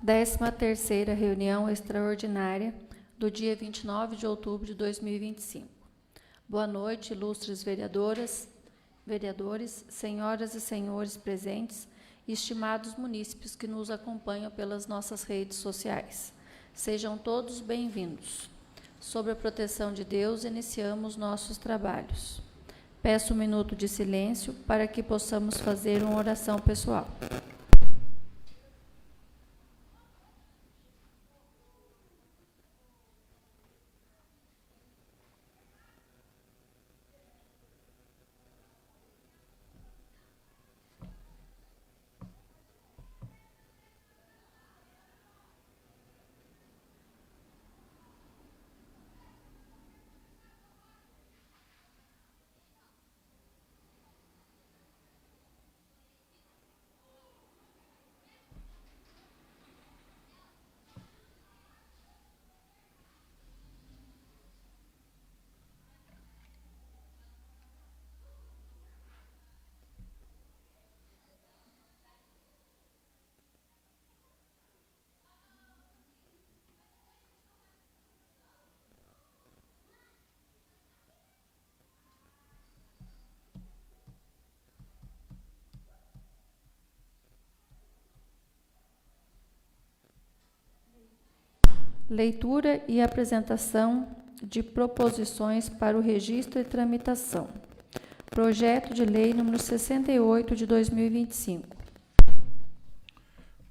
13ª reunião extraordinária do dia 29 de outubro de 2025. Boa noite, ilustres vereadoras, vereadores, senhoras e senhores presentes e estimados munícipes que nos acompanham pelas nossas redes sociais. Sejam todos bem-vindos. Sob a proteção de Deus, iniciamos nossos trabalhos. Peço um minuto de silêncio para que possamos fazer uma oração pessoal. Leitura e apresentação de proposições para o registro e tramitação. Projeto de Lei número 68 de 2025.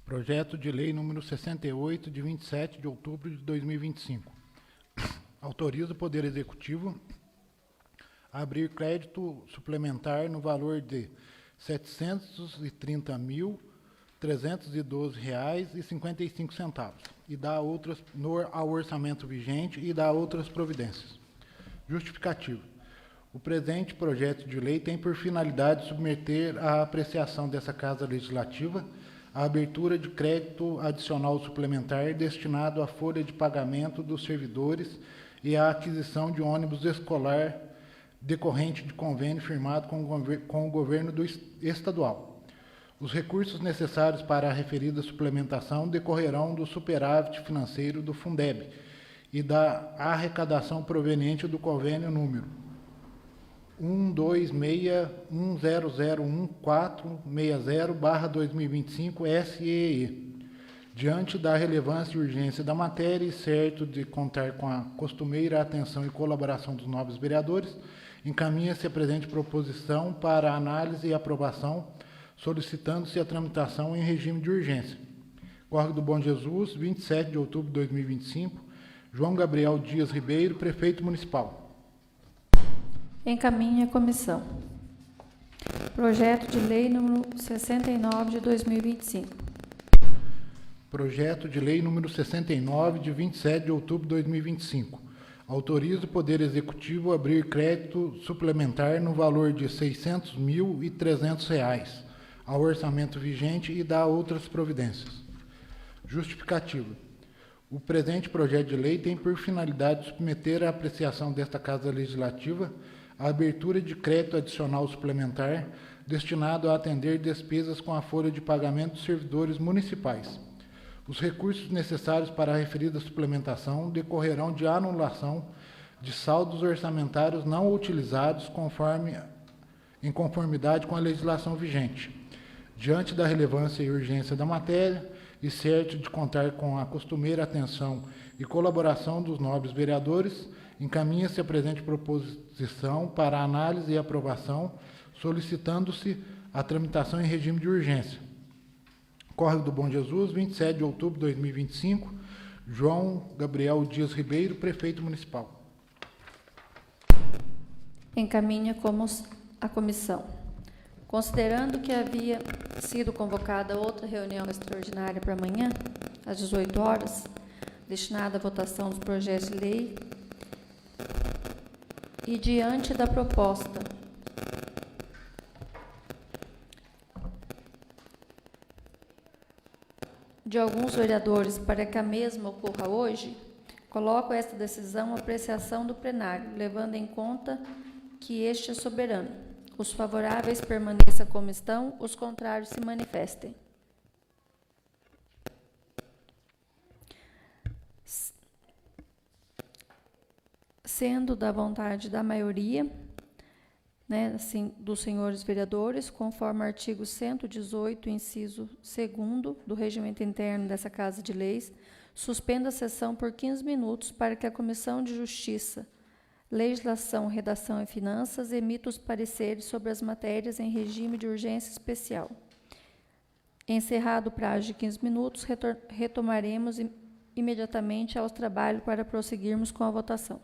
Projeto de Lei número 68 de 27 de outubro de 2025. Autoriza o Poder Executivo a abrir crédito suplementar no valor de R$ 730.312,55 e dá outras ao orçamento vigente e dá outras providências. Justificativa. O presente projeto de lei tem por finalidade submeter à apreciação dessa Casa Legislativa a abertura de crédito adicional suplementar destinado à folha de pagamento dos servidores e à aquisição de ônibus escolar decorrente de convênio firmado com o governo estadual. Os recursos necessários para a referida suplementação decorrerão do superávit financeiro do Fundeb e da arrecadação proveniente do convênio número 12610014060/2025 SEE. Diante da relevância e urgência da matéria e certo de contar com a costumeira atenção e colaboração dos nobres vereadores, encaminha-se a presente proposição para análise e aprovação, solicitando-se a tramitação em regime de urgência. Córrego do Bom Jesus, 27 de outubro de 2025, João Gabriel Dias Ribeiro, Prefeito Municipal. Encaminhe a comissão. Projeto de Lei número 69 de 2025. Projeto de Lei número 69 de 27 de outubro de 2025. Autoriza o Poder Executivo a abrir crédito suplementar no valor de R$ 600.300 ao orçamento vigente e dá outras providências. Justificativa. O presente projeto de lei tem por finalidade submeter à apreciação desta Casa Legislativa a abertura de crédito adicional suplementar destinado a atender despesas com a folha de pagamento dos servidores municipais. Os recursos necessários para a referida suplementação decorrerão de anulação de saldos orçamentários não utilizados em conformidade com a legislação vigente. Diante da relevância e urgência da matéria, e certo de contar com a costumeira atenção e colaboração dos nobres vereadores, encaminha-se a presente proposição para análise e aprovação, solicitando-se a tramitação em regime de urgência. Córrego do Bom Jesus, 27 de outubro de 2025, João Gabriel Dias Ribeiro, Prefeito Municipal. Encaminha como a comissão. Considerando que havia sido convocada outra reunião extraordinária para amanhã, às 18 horas, destinada à votação dos projetos de lei, e diante da proposta de alguns vereadores para que a mesma ocorra hoje, coloco esta decisão à apreciação do plenário, levando em conta que este é soberano. Os favoráveis permaneçam como estão, os contrários se manifestem. sendo da vontade da maioria, né, assim, dos senhores vereadores, conforme o artigo 118, inciso 2º do Regimento Interno dessa Casa de Leis, suspendo a sessão por 15 minutos para que a Comissão de Justiça, Legislação, Redação e Finanças emita os pareceres sobre as matérias em regime de urgência especial. Encerrado o prazo de 15 minutos, retomaremos imediatamente aos trabalhos para prosseguirmos com a votação.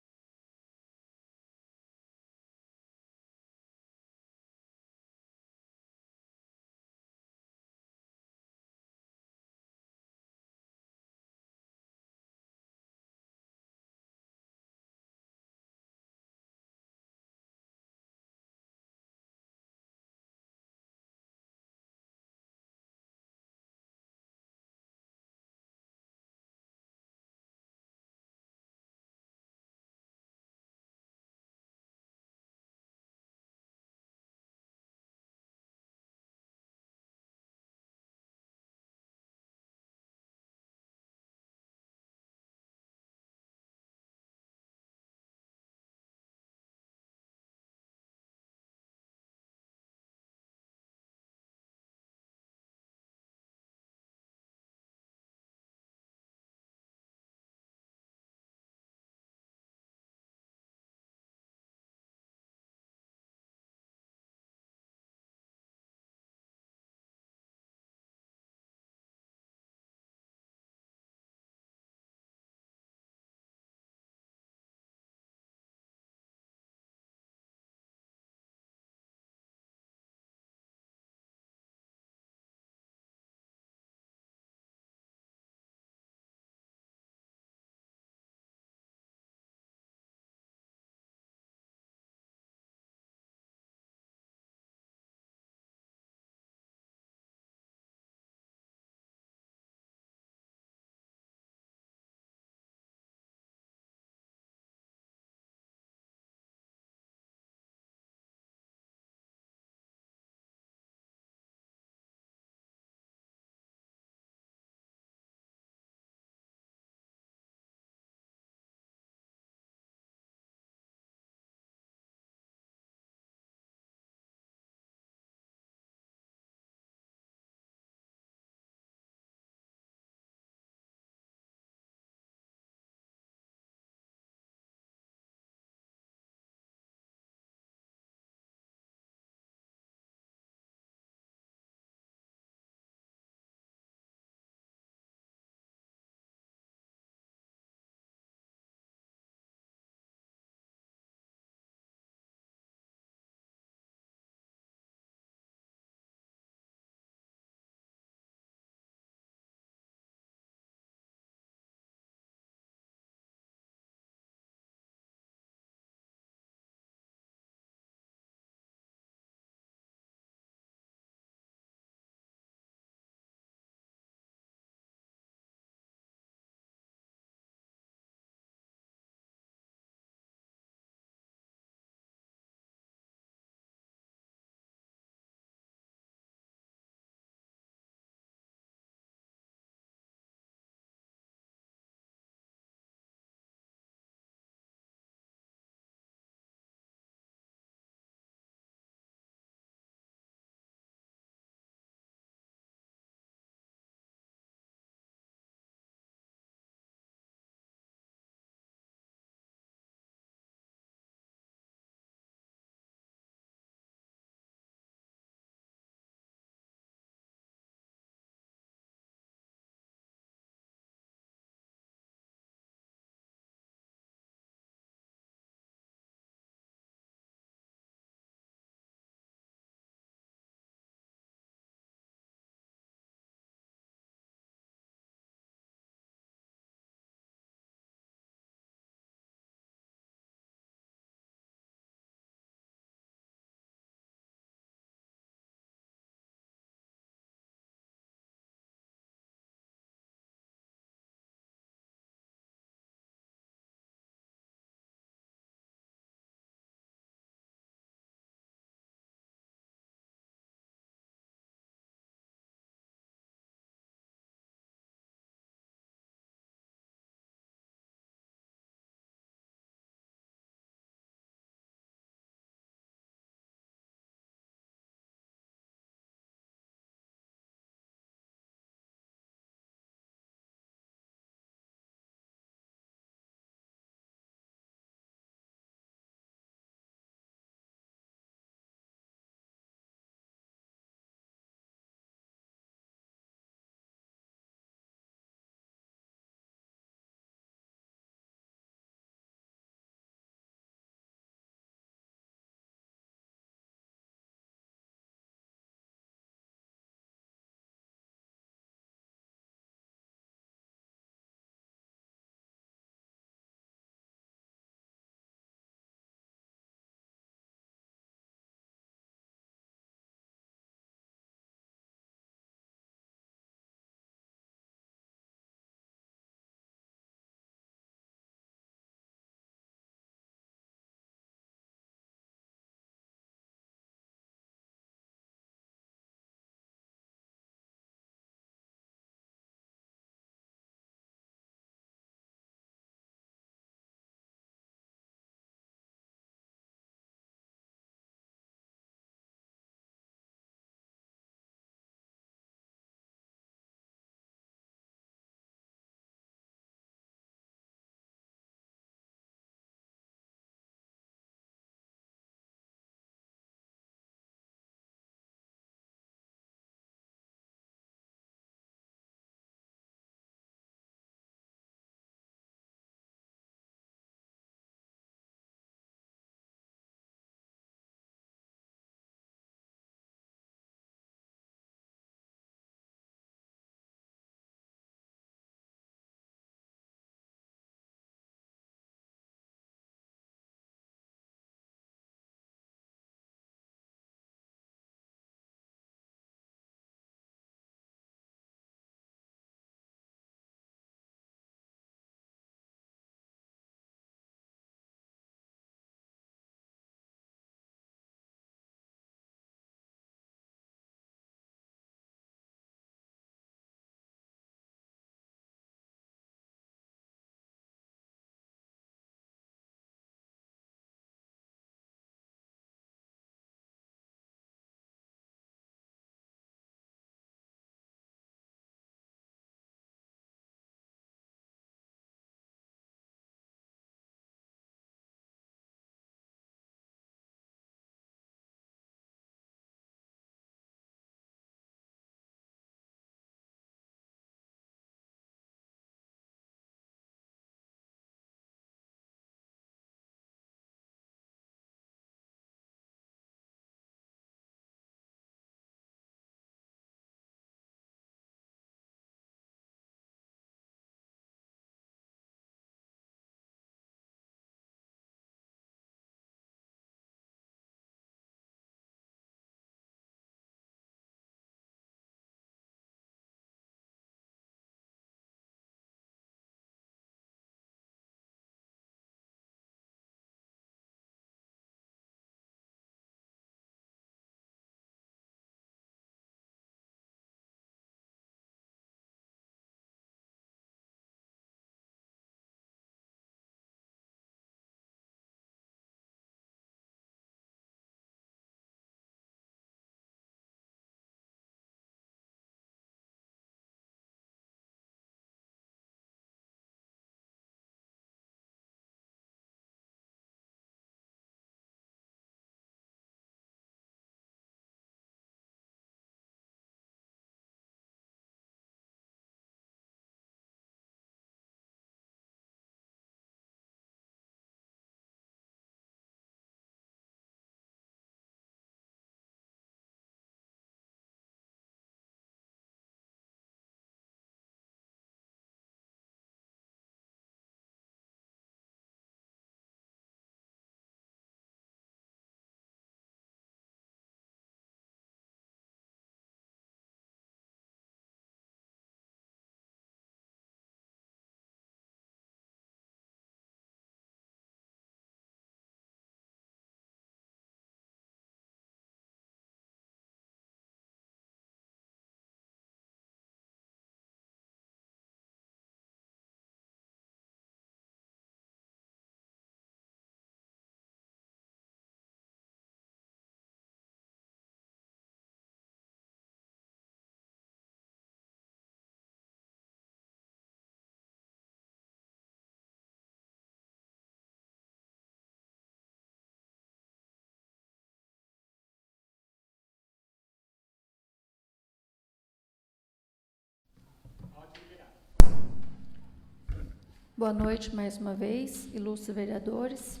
Boa noite mais uma vez, ilustres vereadores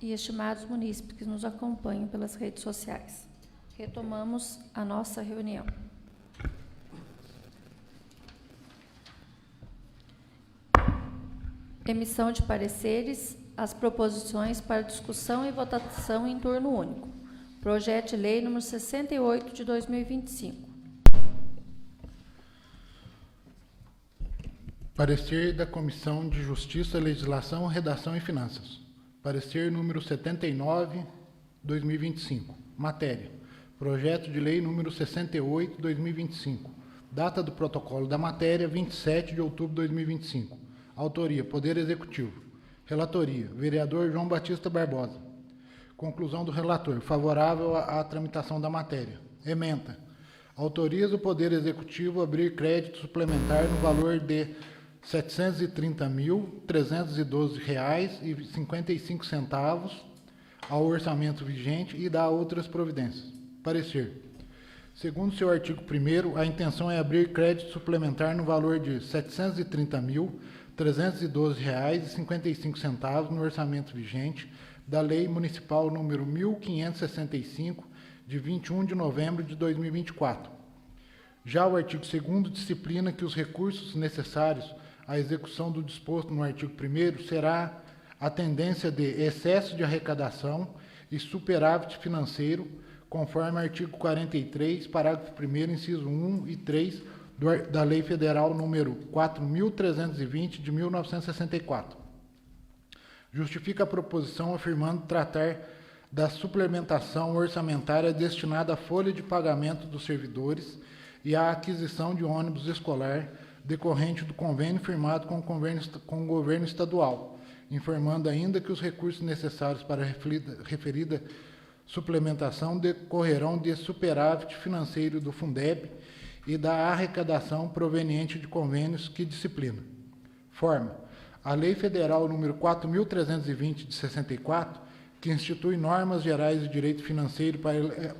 e estimados munícipes que nos acompanham pelas redes sociais. Retomamos a nossa reunião. Emissão de pareceres às proposições para discussão e votação em turno único. Projeto de lei número 68 de 2025. Parecer da Comissão de Justiça, Legislação, Redação e Finanças. Parecer número 79, 2025. Matéria: Projeto de Lei número 68, 2025. Data do protocolo da matéria: 27 de outubro de 2025. Autoria: Poder Executivo. Relatoria: Vereador João Batista Barbosa. Conclusão do relator: favorável à tramitação da matéria. Ementa: autoriza o Poder Executivo a abrir crédito suplementar no valor de R$ 730.312,55 ao orçamento vigente e dá outras providências. Parecer: segundo seu artigo 1º, a intenção é abrir crédito suplementar no valor de R$ 730.312,55 no orçamento vigente da Lei Municipal número 1565, de 21 de novembro de 2024. Já o artigo 2º disciplina que os recursos necessários à execução do disposto no artigo 1º será a tendência de excesso de arrecadação e superávit financeiro, conforme artigo 43, parágrafo 1º, inciso 1 e 3 da Lei Federal número 4.320, de 1964. Justifica a proposição afirmando tratar da suplementação orçamentária destinada à folha de pagamento dos servidores e à aquisição de ônibus escolar decorrente do convênio firmado com o governo estadual, informando ainda que os recursos necessários para a referida suplementação decorrerão de superávit financeiro do Fundeb e da arrecadação proveniente de convênios que disciplina. Forma: a Lei Federal número 4.320, de 64, que institui normas gerais de direito financeiro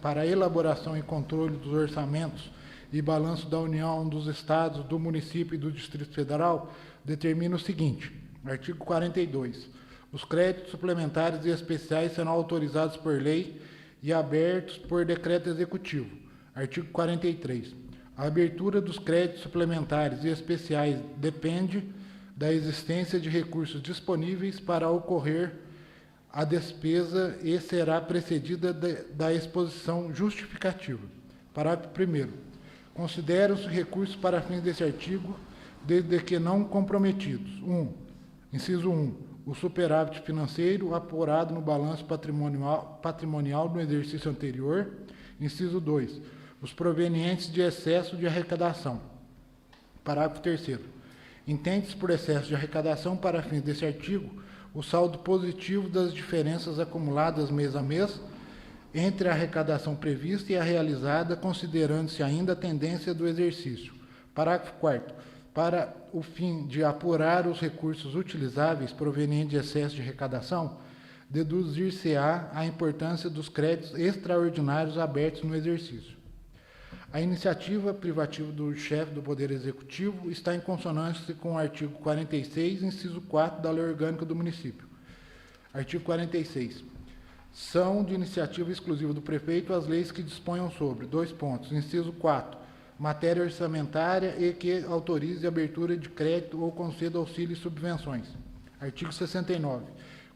para a elaboração e controle dos orçamentos e balanço da União, dos Estados, do município e do Distrito Federal, determina o seguinte: artigo 42. Os créditos suplementares e especiais serão autorizados por lei e abertos por decreto executivo. Artigo 43. A abertura dos créditos suplementares e especiais depende da existência de recursos disponíveis para ocorrer a despesa e será precedida da exposição justificativa. Parágrafo 1º. Consideram-se recursos para fins deste artigo, desde que não comprometidos. Inciso 1. O superávit financeiro apurado no balanço patrimonial no exercício anterior. Inciso 2. Os provenientes de excesso de arrecadação. Parágrafo 3º. Entende-se por excesso de arrecadação, para fins deste artigo, o saldo positivo das diferenças acumuladas mês a mês entre a arrecadação prevista e a realizada, considerando-se ainda a tendência do exercício. Parágrafo 4º. Para o fim de apurar os recursos utilizáveis provenientes de excesso de arrecadação, deduzir-se-á a importância dos créditos extraordinários abertos no exercício. A iniciativa privativa do chefe do Poder Executivo está em consonância com o artigo 46, inciso 4 da Lei Orgânica do Município. Artigo 46. São de iniciativa exclusiva do prefeito as leis que disponham sobre: inciso 4, matéria orçamentária e que autorize a abertura de crédito ou conceda auxílio e subvenções. Artigo 69.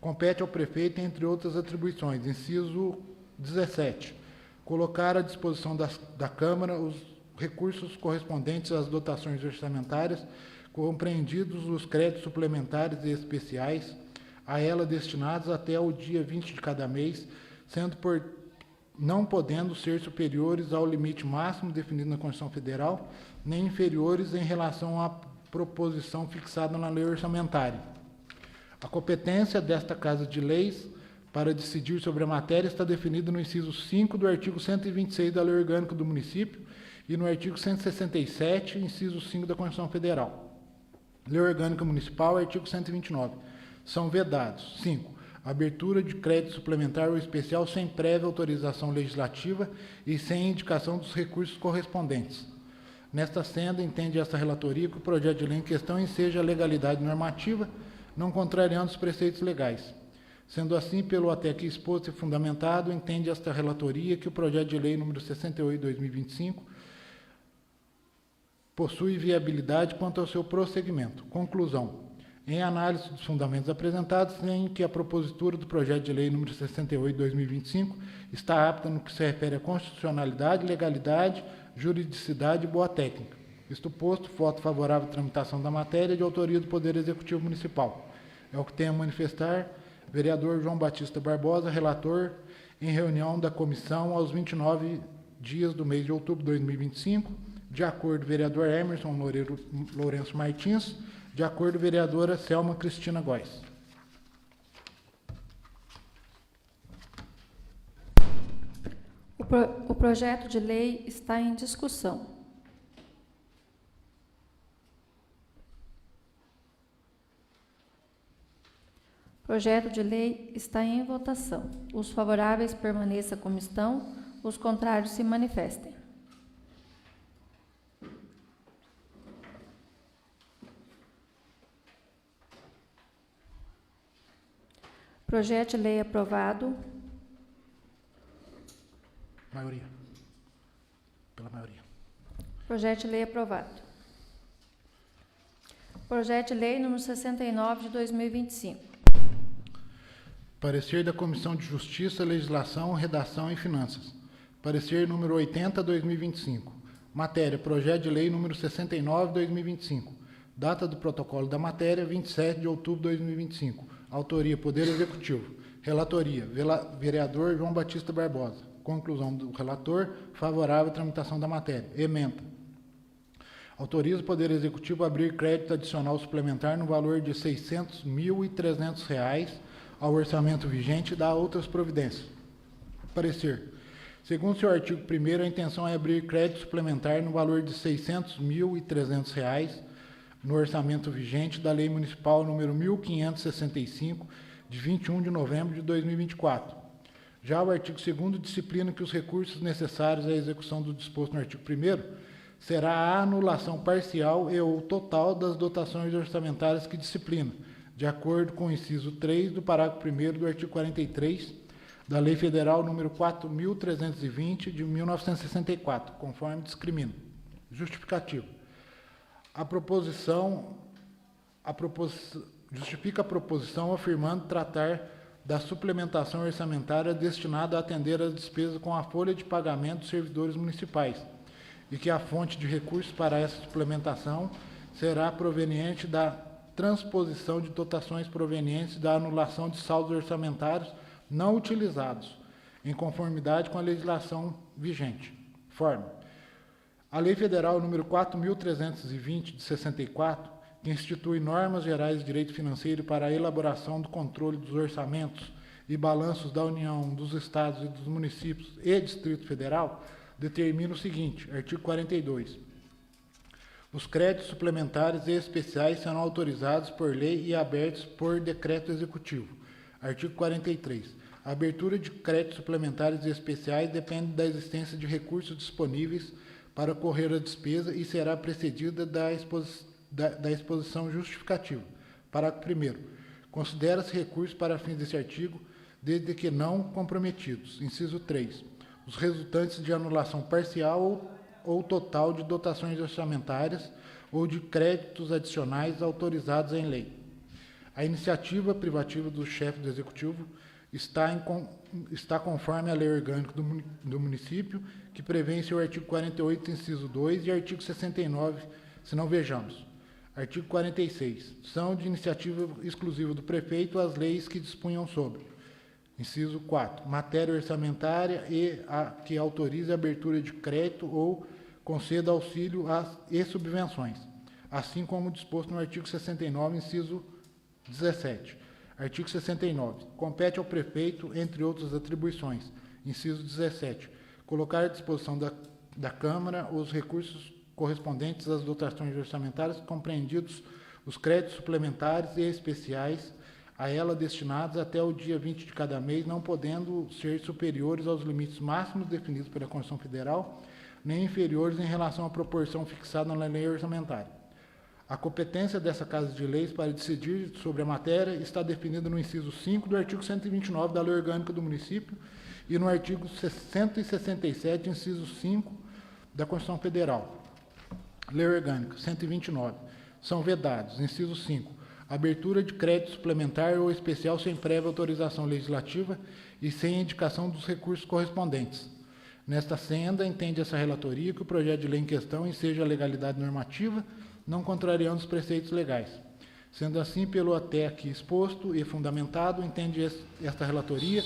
Compete ao prefeito, entre outras atribuições: inciso 17, colocar à disposição da Câmara os recursos correspondentes às dotações orçamentárias, compreendidos os créditos suplementares e especiais a ela destinados até o dia 20 de cada mês, sendo não podendo ser superiores ao limite máximo definido na Constituição Federal, nem inferiores em relação à proposição fixada na lei orçamentária. A competência desta Casa de Leis para decidir sobre a matéria está definida no inciso 5 do artigo 126 da Lei Orgânica do Município e no artigo 167, inciso 5 da Constituição Federal. Lei Orgânica Municipal, artigo 129. São vedados: 5. Abertura de crédito suplementar ou especial sem prévia autorização legislativa e sem indicação dos recursos correspondentes. Nesta senda, entende esta relatoria que o projeto de lei em questão enseja a legalidade normativa, não contrariando os preceitos legais. Sendo assim, pelo até aqui exposto e fundamentado, entende esta relatoria que o projeto de lei número 68/2025 possui viabilidade quanto ao seu prosseguimento. Conclusão. Em análise dos fundamentos apresentados, tem que a propositura do projeto de lei número 68/2025 está apta no que se refere à constitucionalidade, legalidade, juridicidade e boa técnica. Isto posto, voto favorável à tramitação da matéria de autoria do Poder Executivo Municipal. É o que tem a manifestar vereador João Batista Barbosa, relator, em reunião da comissão aos 29 dias do mês de outubro de 2025, de acordo vereador Emerson Lourenço Martins, de acordo vereadora Selma Cristina Góes. O projeto de lei está em discussão. O projeto de lei está em votação. Os favoráveis permaneçam como estão, os contrários se manifestem. Projeto de lei aprovado. Maioria. Pela maioria. Projeto de lei aprovado. Projeto de lei número 69 de 2025. Parecer da Comissão de Justiça, Legislação, Redação e Finanças. Parecer número 80/2025. Matéria, projeto de lei número 69/2025. Data do protocolo da matéria, 27 de outubro de 2025. Autoria, Poder Executivo. Relatoria, vereador João Batista Barbosa. Conclusão do relator, favorável à tramitação da matéria. Ementa. Autoriza o Poder Executivo a abrir crédito adicional suplementar no valor de R$ 600.300 ao orçamento vigente e dá outras providências. Parecer. Segundo seu artigo 1º, a intenção é abrir crédito suplementar no valor de R$ 600.300 no orçamento vigente da Lei Municipal número 1565, de 21 de novembro de 2024. Já o artigo 2º disciplina que os recursos necessários à execução do disposto no artigo 1º será a anulação parcial e ou total das dotações orçamentárias que disciplina, de acordo com o inciso 3 do parágrafo 1º do artigo 43 da Lei Federal número 4.320, de 1964, conforme discrimina. Justificativo. Justifica a proposição afirmando tratar da suplementação orçamentária destinada a atender às despesas com a folha de pagamento dos servidores municipais e que a fonte de recursos para essa suplementação será proveniente da transposição de dotações provenientes da anulação de saldos orçamentários não utilizados, em conformidade com a legislação vigente. Forma. A Lei Federal número 4.320, de 64, que institui normas gerais de direito financeiro para a elaboração do controle dos orçamentos e balanços da União, dos Estados e dos municípios e Distrito Federal, determina o seguinte, artigo 42. Os créditos suplementares e especiais serão autorizados por lei e abertos por decreto executivo. Artigo 43. A abertura de créditos suplementares e especiais depende da existência de recursos disponíveis para correr a despesa e será precedida da exposição justificativa. Parágrafo 1º. Considera-se recurso para fins deste artigo, desde que não comprometidos. Inciso 3. Os resultantes de anulação parcial ou total de dotações orçamentárias ou de créditos adicionais autorizados em lei. A iniciativa privativa do chefe do Executivo está conforme a Lei Orgânica do Município, que prevê em seu artigo 48, inciso 2, e artigo 69, se não vejamos. Artigo 46. São de iniciativa exclusiva do prefeito as leis que dispunham sobre. Inciso 4. Matéria orçamentária que autorize a abertura de crédito ou conceda auxílio e subvenções, assim como disposto no artigo 69, inciso 17. Artigo 69. Compete ao prefeito, entre outras atribuições, inciso 17, colocar à disposição da Câmara os recursos correspondentes às dotações orçamentárias, compreendidos os créditos suplementares e especiais a ela destinados até o dia 20 de cada mês, não podendo ser superiores aos limites máximos definidos pela Constituição Federal, nem inferiores em relação à proporção fixada na lei orçamentária. A competência dessa Casa de Leis para decidir sobre a matéria está definida no inciso 5 do artigo 129 da Lei Orgânica do Município e no artigo 167, inciso 5 da Constituição Federal. Lei Orgânica 129. São vedados, inciso 5, abertura de crédito suplementar ou especial sem prévia autorização legislativa e sem indicação dos recursos correspondentes. Nesta senda, entende essa relatoria que o projeto de lei em questão enseja a legalidade normativa, não contrariando os preceitos legais. Sendo assim, pelo até aqui exposto e fundamentado, entende esta relatoria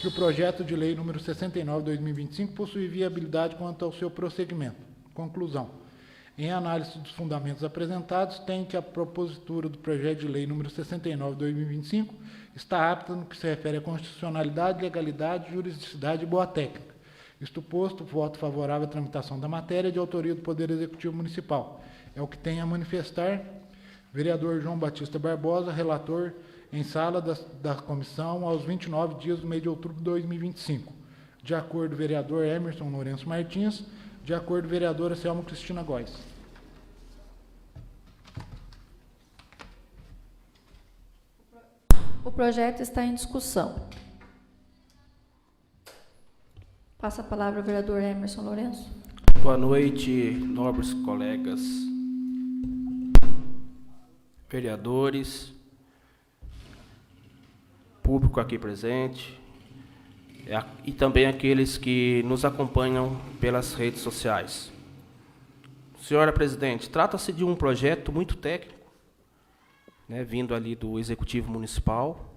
que o projeto de lei número 69/2025 possui viabilidade quanto ao seu prosseguimento. Conclusão. Em análise dos fundamentos apresentados, tem que a propositura do projeto de lei número 69/2025 está apta no que se refere à constitucionalidade, legalidade, juridicidade e boa técnica. Isto posto, voto favorável à tramitação da matéria de autoria do Poder Executivo Municipal. É o que tem a manifestar vereador João Batista Barbosa, relator em sala da comissão aos 29 dias do mês de outubro de 2025. De acordo, vereador Emerson Lourenço Martins. De acordo, vereadora Selma Cristina Góes. O projeto está em discussão. Passa a palavra ao vereador Emerson Lourenço. Boa noite, nobres colegas vereadores, público aqui presente, e também aqueles que nos acompanham pelas redes sociais. Senhora Presidente, trata-se de um projeto muito técnico, né, vindo ali do Executivo Municipal,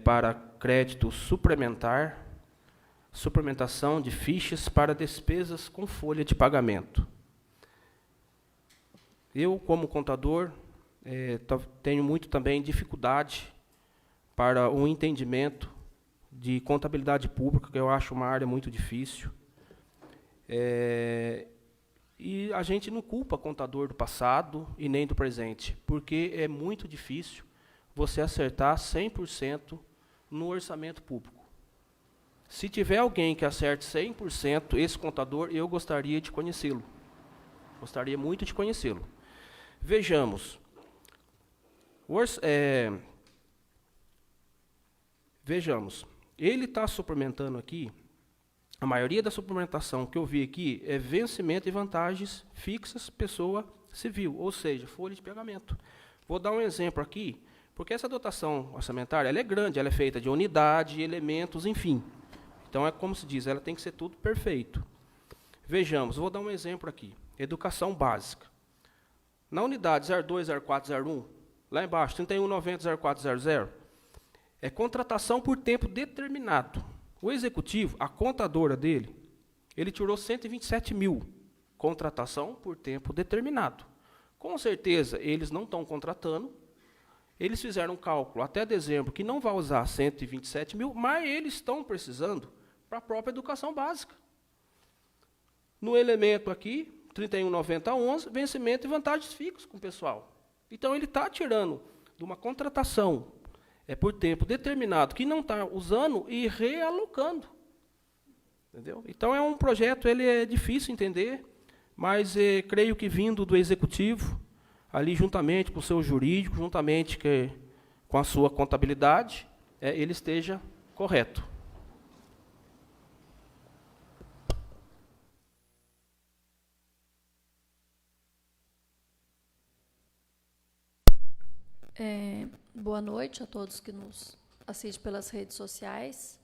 para crédito suplementação de fichas para despesas com folha de pagamento. Eu, como contador, tenho muito também dificuldade para o entendimento de contabilidade pública, que eu acho uma área muito difícil. E a gente não culpa contador do passado e nem do presente, porque é muito difícil você acertar 100% no orçamento público. Se tiver alguém que acerte 100%, esse contador, eu gostaria de conhecê-lo. Gostaria muito de conhecê-lo. Vejamos. Vejamos. Ele está suplementando aqui, a maioria da suplementação que eu vi aqui é vencimento e vantagens fixas, pessoa civil, ou seja, folha de pagamento. Vou dar um exemplo aqui, porque essa dotação orçamentária ela é grande, ela é feita de unidade, elementos, enfim. Então, é como se diz, ela tem que ser tudo perfeito. Vejamos, vou dar um exemplo aqui. Educação básica. Na unidade 02, 04, 01, lá embaixo, 3190, 0400, é contratação por tempo determinado. O executivo, a contadora dele, ele tirou 127 mil. Contratação por tempo determinado. Com certeza, eles não estão contratando. Eles fizeram um cálculo até dezembro que não vai usar 127 mil, mas eles estão precisando para a própria educação básica. No elemento aqui, 319011, vencimento e vantagens fixas com o pessoal. Então, ele está tirando de uma contratação por tempo determinado que não está usando e realocando. Entendeu? Então, é um projeto, ele é difícil entender, mas creio que vindo do Executivo, ali juntamente com o seu jurídico, juntamente com a sua contabilidade, ele esteja correto. Boa noite a todos que nos assistem pelas redes sociais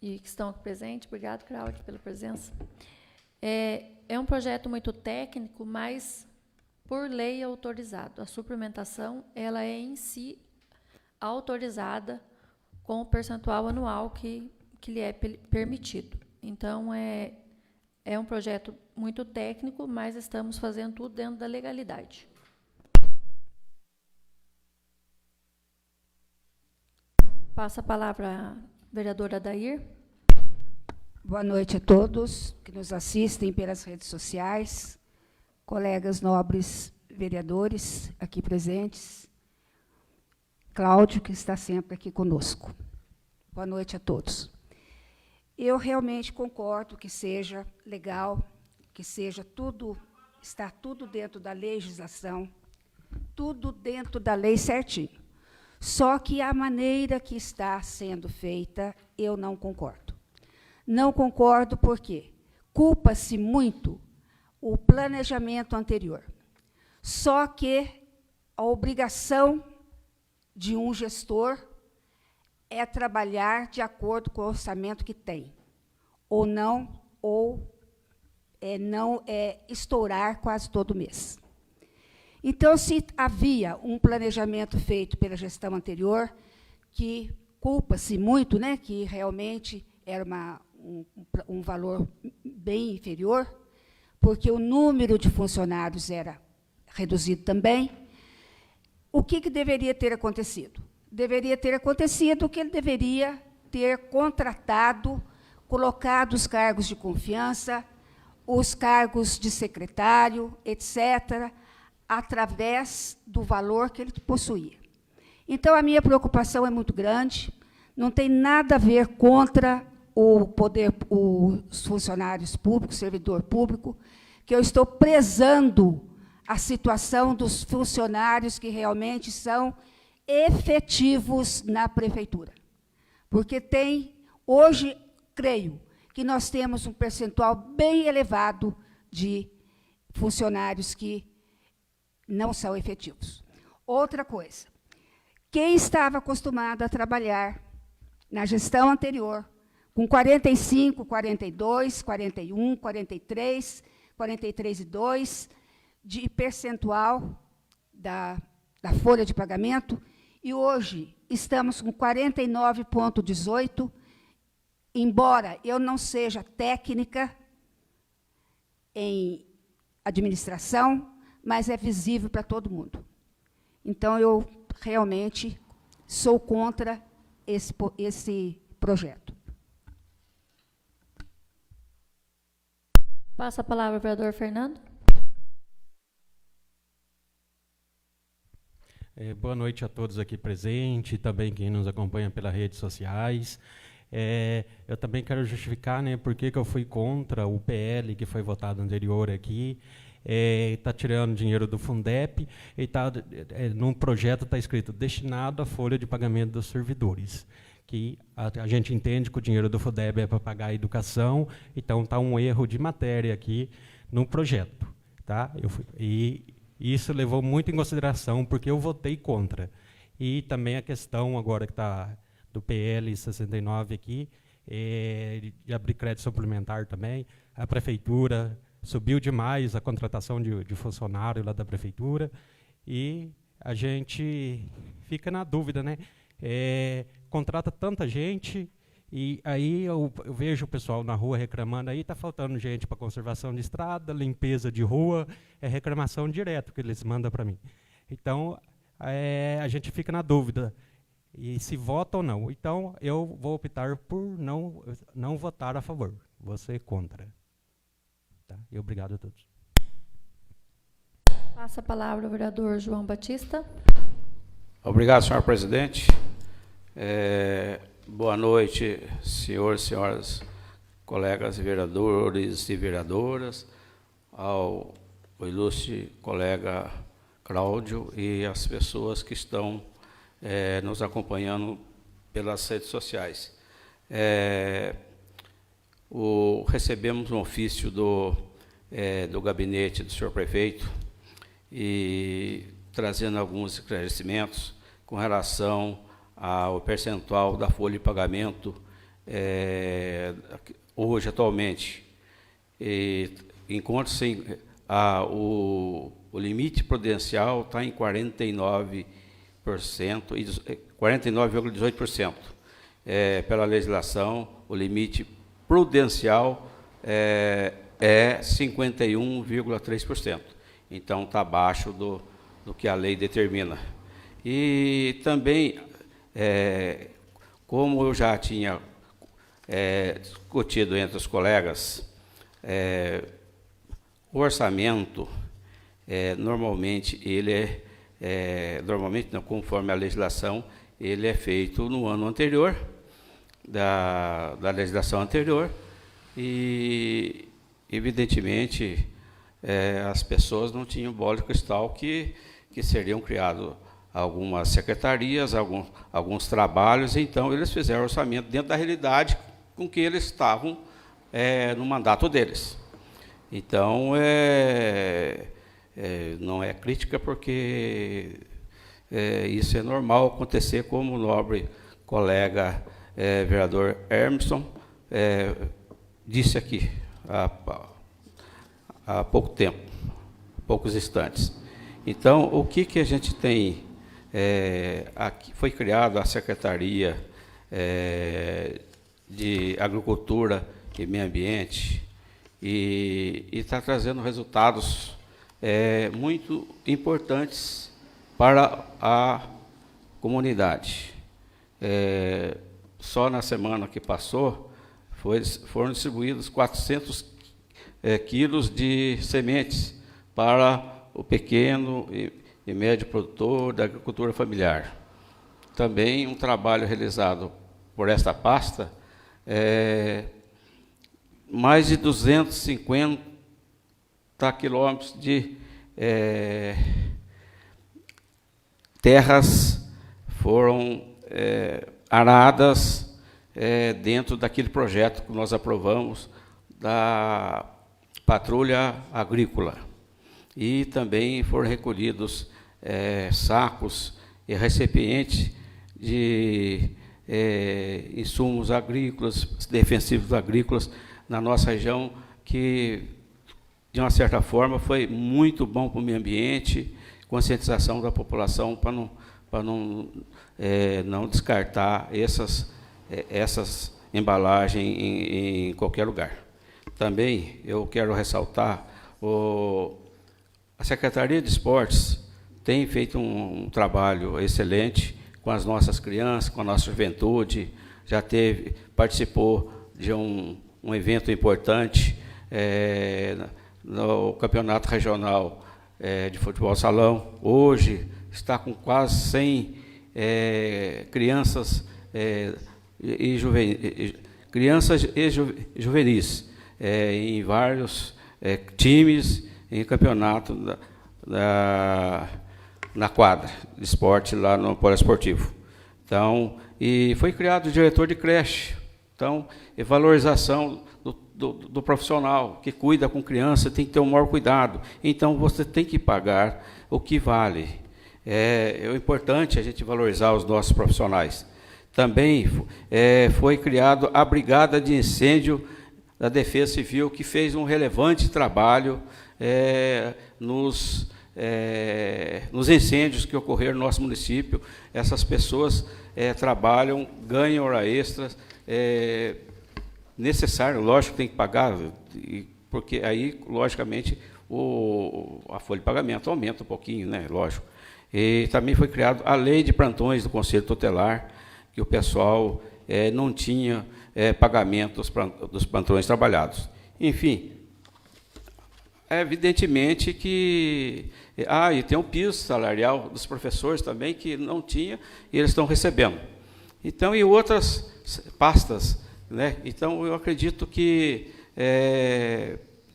e que estão aqui presentes. Obrigado, Cláudio, pela presença. É um projeto muito técnico, mas por lei é autorizado. A suplementação ela é em si autorizada com o percentual anual que lhe é permitido. Então, é um projeto muito técnico, mas estamos fazendo tudo dentro da legalidade. Passa a palavra à vereadora Adair. Boa noite a todos que nos assistem pelas redes sociais, colegas nobres vereadores aqui presentes, Cláudio, que está sempre aqui conosco. Boa noite a todos. Eu realmente concordo que seja legal, que seja tudo, está tudo dentro da legislação, tudo dentro da lei certinho. Só que a maneira que está sendo feita, eu não concordo. Não concordo porque culpa-se muito o planejamento anterior. Só que a obrigação de um gestor é trabalhar de acordo com o orçamento que tem, ou não estourar quase todo mês. Então, se havia um planejamento feito pela gestão anterior, que culpa-se muito, né, que realmente era um valor bem inferior, porque o número de funcionários era reduzido também, o que deveria ter acontecido? Deveria ter acontecido que ele deveria ter contratado, colocado os cargos de confiança, os cargos de secretário, etc., através do valor que ele possuía. Então, a minha preocupação é muito grande, não tem nada a ver contra os funcionários públicos, servidor público, que eu estou prezando a situação dos funcionários que realmente são efetivos na prefeitura. Porque hoje, creio, que nós temos um percentual bem elevado de funcionários que não são efetivos. Outra coisa, quem estava acostumado a trabalhar na gestão anterior, com 45, 42, 41, 43, 43,2 de percentual da folha de pagamento, e hoje estamos com 49,18, embora eu não seja técnica em administração, mas é visível para todo mundo. Então, eu realmente sou contra esse projeto. Passa a palavra ao vereador Fernando. Boa noite a todos aqui presentes, e também quem nos acompanha pelas redes sociais. Eu também quero justificar, né, por que eu fui contra o PL que foi votado anterior aqui. Está tirando dinheiro do Fundep, e num projeto está escrito destinado à folha de pagamento dos servidores, que a gente entende que o dinheiro do Fundeb é para pagar a educação, então está um erro de matéria aqui no projeto. Tá? E isso levou muito em consideração, porque eu votei contra. E também a questão agora que está do PL 69 aqui, de abrir crédito suplementar também, a prefeitura subiu demais a contratação de funcionário lá da prefeitura, e a gente fica na dúvida, né? Contrata tanta gente, e aí eu vejo o pessoal na rua reclamando, aí está faltando gente para conservação de estrada, limpeza de rua, é reclamação direto que eles mandam para mim. Então, a gente fica na dúvida, e se vota ou não. Então, eu vou optar por não votar a favor, vou ser contra. Tá? E obrigado a todos. Passa a palavra ao vereador João Batista. Obrigado, senhor presidente. Boa noite, senhores e senhoras, colegas vereadores e vereadoras, ao ilustre colega Cláudio e as pessoas que estão nos acompanhando pelas redes sociais. Recebemos um ofício do gabinete do senhor prefeito, e trazendo alguns esclarecimentos com relação ao percentual da folha de pagamento hoje, atualmente. Encontra-se o limite prudencial está em 49,18%. Pela legislação, o limite prudencial é 51,3%. Então, está abaixo do que a lei determina. E também, como eu já tinha discutido entre os colegas, o orçamento, normalmente, normalmente não, conforme a legislação, ele é feito no ano anterior, da legislação anterior e, evidentemente, as pessoas não tinham bola de cristal que seriam criados algumas secretarias, alguns trabalhos, então eles fizeram orçamento dentro da realidade com que eles estavam no mandato deles. Então, não é crítica, porque isso é normal acontecer, como o nobre colega vereador Hermeson disse aqui há pouco tempo, poucos instantes. Então, o que a gente tem? Aqui foi criada a Secretaria de Agricultura e Meio Ambiente e está trazendo resultados muito importantes para a comunidade. Só na semana que passou, foram distribuídos 400 quilos de sementes para o pequeno e médio produtor da agricultura familiar. Também um trabalho realizado por esta pasta, mais de 250 quilômetros de terras foram aradas dentro daquele projeto que nós aprovamos da patrulha agrícola. E também foram recolhidos sacos e recipientes de insumos agrícolas, defensivos agrícolas, na nossa região, que, de uma certa forma, foi muito bom para o meio ambiente, conscientização da população para não descartar essas embalagens em qualquer lugar. Também eu quero ressaltar, a Secretaria de Esportes tem feito um trabalho excelente com as nossas crianças, com a nossa juventude, participou de um evento importante no Campeonato Regional de Futebol Salão. Hoje está com quase 100 crianças e juvenis em vários times em campeonato na quadra de esporte lá no poliesportivo. Então, e foi criado o diretor de creche. Então, valorização do profissional que cuida com criança, tem que ter o maior cuidado. Então, você tem que pagar o que vale. É importante a gente valorizar os nossos profissionais. Também foi criado a Brigada de Incêndio da Defesa Civil, que fez um relevante trabalho nos incêndios que ocorreram no nosso município. Essas pessoas trabalham, ganham hora extras, necessário, lógico, tem que pagar, porque aí, logicamente, a folha de pagamento aumenta um pouquinho, né, lógico. E também foi criado a lei de plantões do Conselho Tutelar, que o pessoal não tinha pagamento dos plantões trabalhados. Enfim, evidentemente que... e tem um piso salarial dos professores também, que não tinha, e eles estão recebendo. Então, e outras pastas, né? Então, eu acredito que,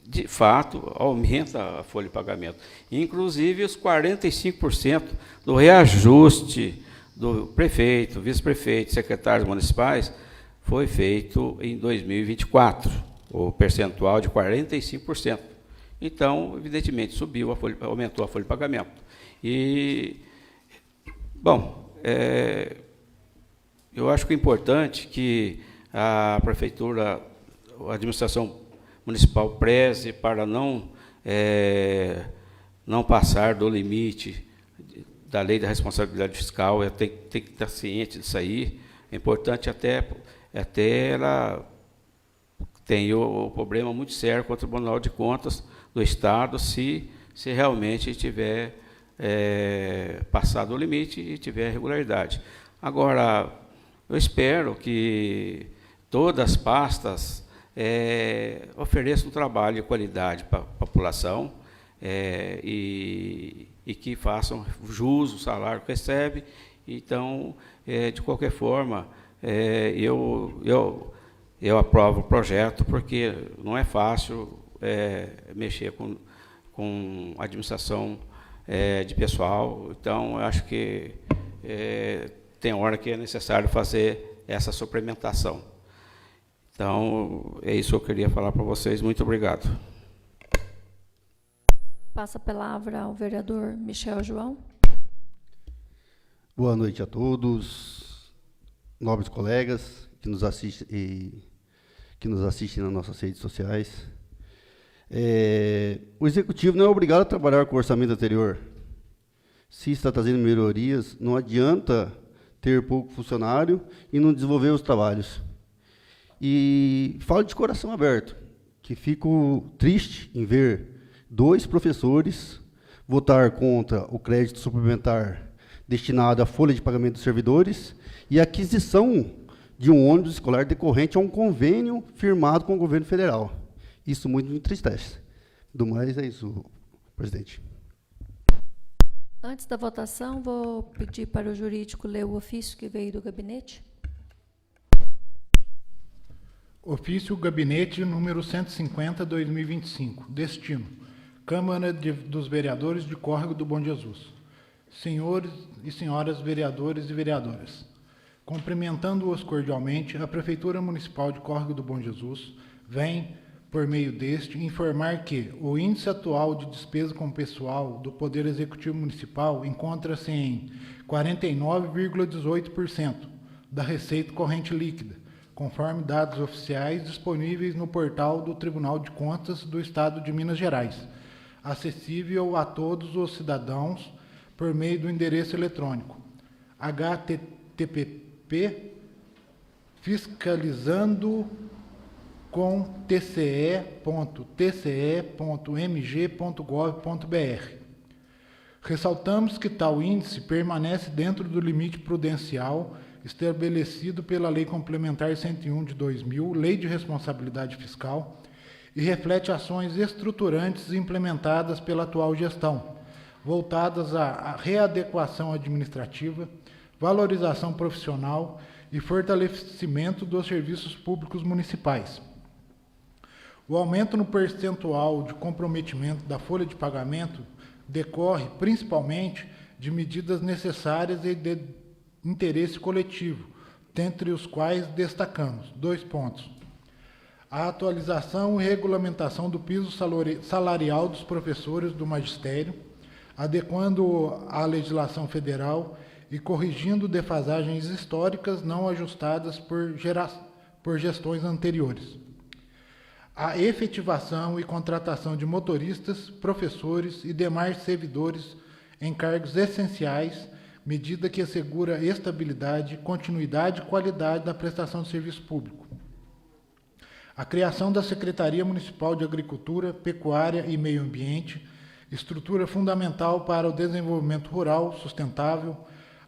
de fato, aumenta a folha de pagamento. Inclusive, os 45% do reajuste do prefeito, vice-prefeito, secretários municipais, foi feito em 2024, o percentual de 45%. Então, evidentemente, aumentou a folha de pagamento. E, bom, eu acho que é importante que a prefeitura, a administração municipal preze para não passar do limite da lei da responsabilidade fiscal. Tem que estar ciente disso aí. É importante até ela tem o problema muito sério contra o Tribunal de Contas do Estado, se realmente tiver passado o limite e tiver irregularidade. Agora, eu espero que todas as pastas ofereçam um trabalho de qualidade para a população e que façam jus ao salário que recebe. Então, de qualquer forma, eu aprovo o projeto, porque não é fácil mexer com administração de pessoal. Então, eu acho que tem hora que é necessário fazer essa suplementação. Então, é isso que eu queria falar para vocês. Muito obrigado. Passa a palavra ao vereador Michel João. Boa noite a todos, nobres colegas que nos assistem nas nossas redes sociais. O Executivo não é obrigado a trabalhar com o orçamento anterior. Se está trazendo melhorias, não adianta ter pouco funcionário e não desenvolver os trabalhos. E falo de coração aberto, que fico triste em ver 2 professores votar contra o crédito suplementar destinado à folha de pagamento dos servidores e a aquisição de um ônibus escolar decorrente a um convênio firmado com o governo federal. Isso muito me entristece. Do mais, é isso, presidente. Antes da votação, vou pedir para o jurídico ler o ofício que veio do gabinete. Ofício Gabinete número 150/2025. Destino: Câmara dos Vereadores de Córrego do Bom Jesus. Senhores e senhoras vereadores e vereadoras, cumprimentando-os cordialmente, a Prefeitura Municipal de Córrego do Bom Jesus vem, por meio deste, informar que o índice atual de despesa com pessoal do Poder Executivo Municipal encontra-se em 49,18% da receita corrente líquida, conforme dados oficiais disponíveis no portal do Tribunal de Contas do Estado de Minas Gerais, acessível a todos os cidadãos por meio do endereço eletrônico http fiscalizando com tce.tce.mg.gov.br. Ressaltamos que tal índice permanece dentro do limite prudencial estabelecido pela Lei Complementar 101 de 2000, Lei de Responsabilidade Fiscal, e reflete ações estruturantes implementadas pela atual gestão, voltadas à readequação administrativa, valorização profissional e fortalecimento dos serviços públicos municipais. O aumento no percentual de comprometimento da folha de pagamento decorre principalmente de medidas necessárias e de interesse coletivo, dentre os quais destacamos 2 pontos: a atualização e regulamentação do piso salarial dos professores do magistério, adequando à legislação federal e corrigindo defasagens históricas não ajustadas por gestões anteriores. A efetivação e contratação de motoristas, professores e demais servidores em cargos essenciais, medida que assegura estabilidade, continuidade e qualidade da prestação de serviço público. A criação da Secretaria Municipal de Agricultura, Pecuária e Meio Ambiente, estrutura fundamental para o desenvolvimento rural sustentável,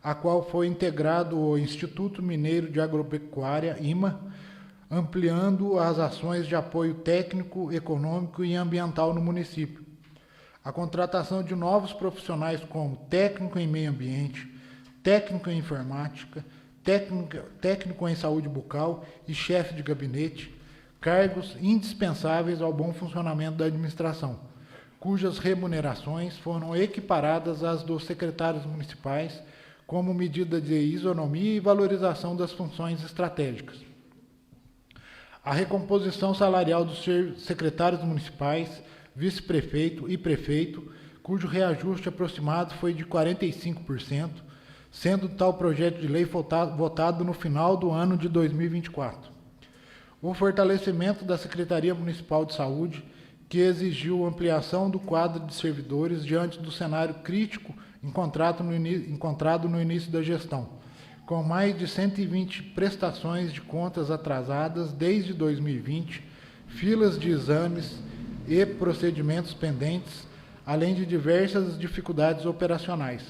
a qual foi integrado o Instituto Mineiro de Agropecuária, IMA, ampliando as ações de apoio técnico, econômico e ambiental no município. A contratação de novos profissionais como técnico em meio ambiente, técnico em informática, técnico em saúde bucal e chefe de gabinete, cargos indispensáveis ao bom funcionamento da administração, cujas remunerações foram equiparadas às dos secretários municipais como medida de isonomia e valorização das funções estratégicas. A recomposição salarial dos secretários municipais, vice-prefeito e prefeito, cujo reajuste aproximado foi de 45%, sendo tal projeto de lei votado no final do ano de 2024. O fortalecimento da Secretaria Municipal de Saúde, que exigiu ampliação do quadro de servidores diante do cenário crítico encontrado no início da gestão, com mais de 120 prestações de contas atrasadas desde 2020, filas de exames e procedimentos pendentes, além de diversas dificuldades operacionais.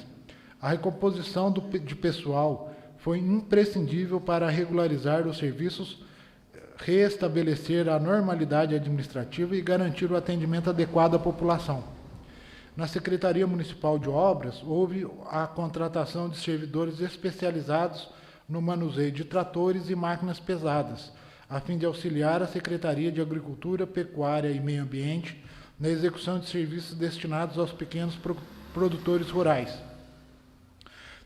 A recomposição de pessoal foi imprescindível para regularizar os serviços, reestabelecer a normalidade administrativa e garantir o atendimento adequado à população. Na Secretaria Municipal de Obras, houve a contratação de servidores especializados no manuseio de tratores e máquinas pesadas, a fim de auxiliar a Secretaria de Agricultura, Pecuária e Meio Ambiente na execução de serviços destinados aos pequenos produtores rurais.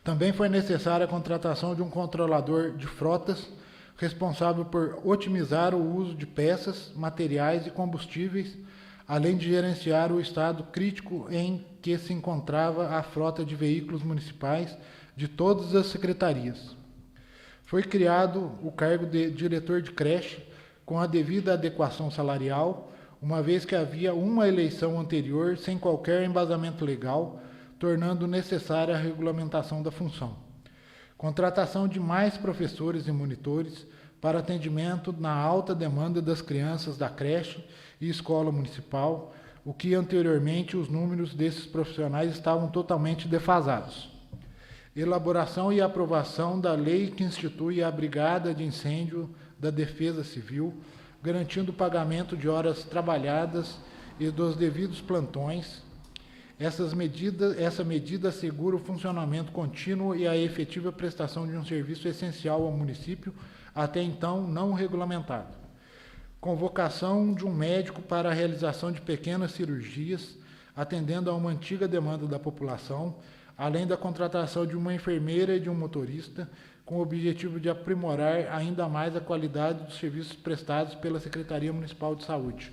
Também foi necessária a contratação de um controlador de frotas, responsável por otimizar o uso de peças, materiais e combustíveis, além de gerenciar o estado crítico em que se encontrava a frota de veículos municipais de todas as secretarias. Foi criado o cargo de diretor de creche, com a devida adequação salarial, uma vez que havia uma eleição anterior sem qualquer embasamento legal, tornando necessária a regulamentação da função. Contratação de mais professores e monitores para atendimento na alta demanda das crianças da creche e escola municipal, o que anteriormente os números desses profissionais estavam totalmente defasados. Elaboração e aprovação da lei que institui a Brigada de Incêndio da Defesa Civil, garantindo o pagamento de horas trabalhadas e dos devidos plantões. Essa medida assegura o funcionamento contínuo e a efetiva prestação de um serviço essencial ao município, até então não regulamentado. Convocação de um médico para a realização de pequenas cirurgias, atendendo a uma antiga demanda da população, além da contratação de uma enfermeira e de um motorista, com o objetivo de aprimorar ainda mais a qualidade dos serviços prestados pela Secretaria Municipal de Saúde.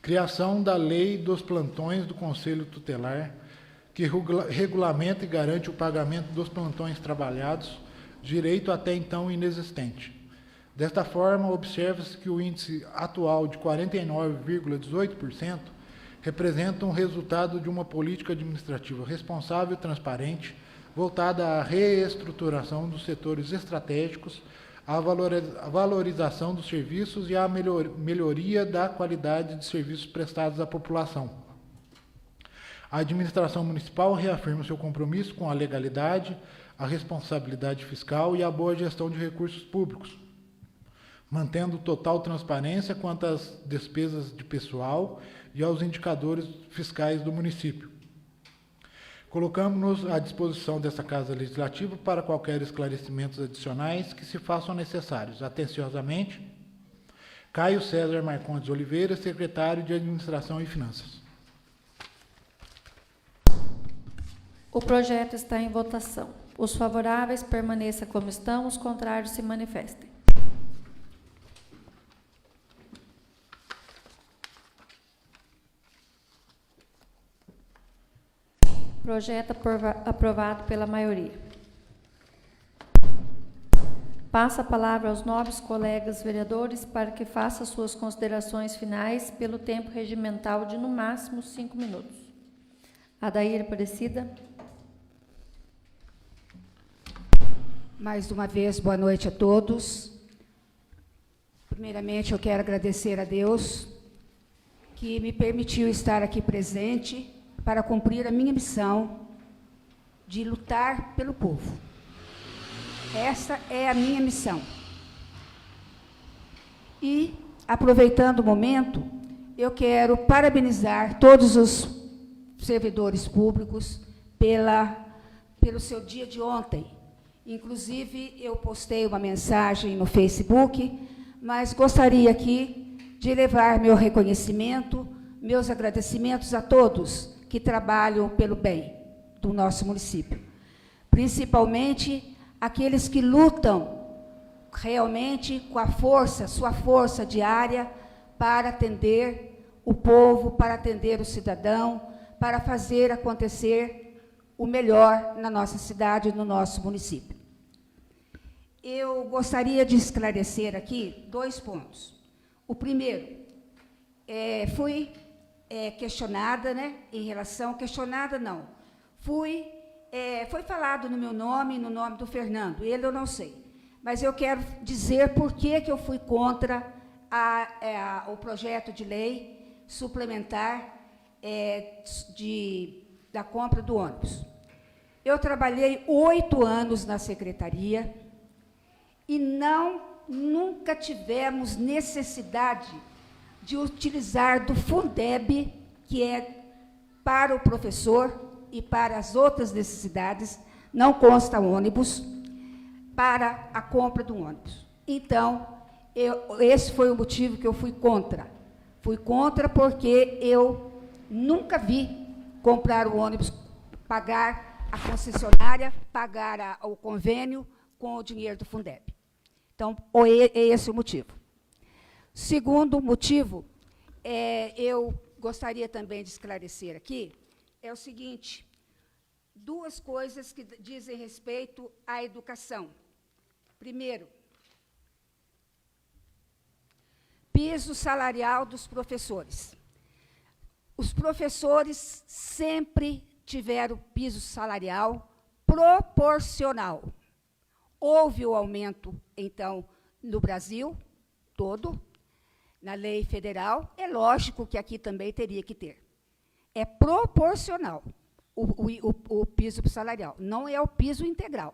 Criação da Lei dos Plantões do Conselho Tutelar, que regulamenta e garante o pagamento dos plantões trabalhados, direito até então inexistente. Desta forma, observa-se que o índice atual de 49,18% representa um resultado de uma política administrativa responsável e transparente, voltada à reestruturação dos setores estratégicos, à valorização dos serviços e à melhoria da qualidade de serviços prestados à população. A administração municipal reafirma seu compromisso com a legalidade, a responsabilidade fiscal e a boa gestão de recursos públicos, mantendo total transparência quanto às despesas de pessoal e aos indicadores fiscais do município. Colocamos-nos à disposição dessa Casa Legislativa para qualquer esclarecimentos adicionais que se façam necessários. Atenciosamente, Caio César Marcondes Oliveira, secretário de Administração e Finanças. O projeto está em votação. Os favoráveis permaneçam como estão, os contrários se manifestem. Projeto aprovado pela maioria. Passo a palavra aos nobres colegas vereadores para que façam suas considerações finais pelo tempo regimental de, no máximo, 5 minutos. Adair Aparecida. Mais uma vez, boa noite a todos. Primeiramente, eu quero agradecer a Deus que me permitiu estar aqui presente para cumprir a minha missão de lutar pelo povo. Essa é a minha missão. E, aproveitando o momento, eu quero parabenizar todos os servidores públicos pelo seu dia de ontem. Inclusive, eu postei uma mensagem no Facebook, mas gostaria aqui de levar meu reconhecimento, meus agradecimentos a todos que trabalham pelo bem do nosso município, principalmente aqueles que lutam realmente com a força, sua força diária, para atender o povo, para atender o cidadão, para fazer acontecer o melhor na nossa cidade e no nosso município. Eu gostaria de esclarecer aqui 2 pontos. O primeiro, fui questionada, né, em relação... Questionada, não. Foi falado no meu nome e no nome do Fernando. Ele eu não sei. Mas eu quero dizer por que eu fui contra o projeto de lei suplementar da compra do ônibus. Eu trabalhei 8 anos na secretaria e nunca tivemos necessidade de utilizar do Fundeb, que é para o professor e para as outras necessidades, não consta ônibus, para a compra do ônibus. Então, esse foi o motivo que eu fui contra. Fui contra porque eu nunca vi comprar o ônibus, pagar a concessionária, pagar o convênio com o dinheiro do Fundeb. Então, é esse o motivo. Segundo motivo, eu gostaria também de esclarecer aqui, é o seguinte, duas coisas que dizem respeito à educação. Primeiro, piso salarial dos professores. Os professores sempre tiveram piso salarial proporcional. Houve o aumento, então, no Brasil todo, na lei federal, é lógico que aqui também teria que ter. É proporcional o piso salarial, não é o piso integral.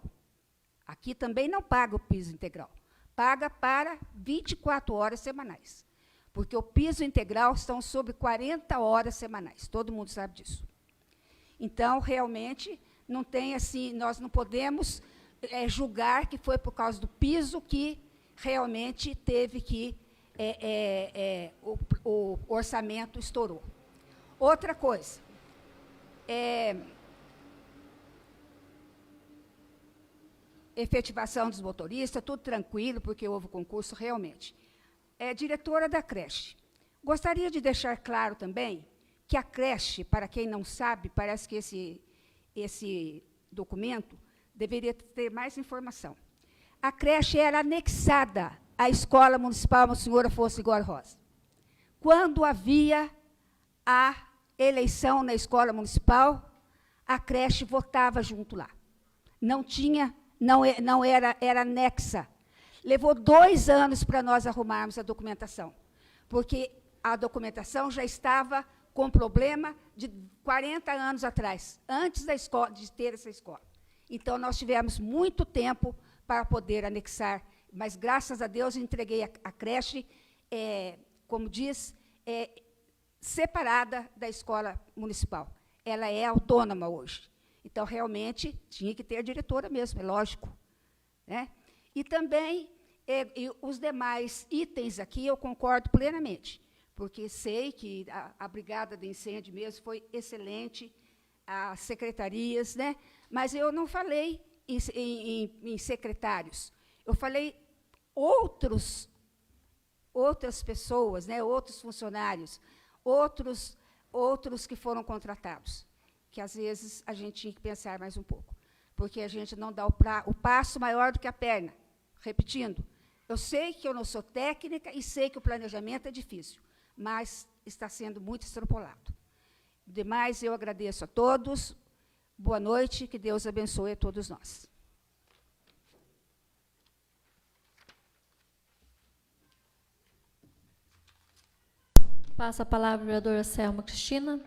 Aqui também não paga o piso integral, paga para 24 horas semanais, porque o piso integral estão sobre 40 horas semanais, todo mundo sabe disso. Então, realmente, não tem assim, nós não podemos julgar que foi por causa do piso que realmente teve que o orçamento estourou. Outra coisa, efetivação dos motoristas, tudo tranquilo, porque houve concurso realmente. Diretora da creche. Gostaria de deixar claro também que a creche, para quem não sabe, parece que esse documento deveria ter mais informação. A creche era anexada à Escola Municipal Monsenhor Afonso Igor Rosa. Quando havia a eleição na Escola Municipal, a creche votava junto lá. Não tinha, era anexa. Levou 2 anos para nós arrumarmos a documentação, porque a documentação já estava com problema de 40 anos atrás, antes da escola, de ter essa escola. Então, nós tivemos muito tempo para poder anexar, mas, graças a Deus, entreguei a creche, como diz, separada da escola municipal. Ela é autônoma hoje. Então, realmente, tinha que ter diretora mesmo, é lógico. Né? E também, os demais itens aqui, eu concordo plenamente, porque sei que a brigada de incêndio mesmo foi excelente, as secretarias, né? Mas eu não falei em secretários, eu falei outras pessoas, né? Outros funcionários, outros que foram contratados, que às vezes a gente tinha que pensar mais um pouco, porque a gente não dá o passo maior do que a perna. Repetindo, eu sei que eu não sou técnica e sei que o planejamento é difícil, mas está sendo muito extrapolado. Demais, eu agradeço a todos. Boa noite, que Deus abençoe a todos nós. Passa a palavra a vereadora Selma Cristina.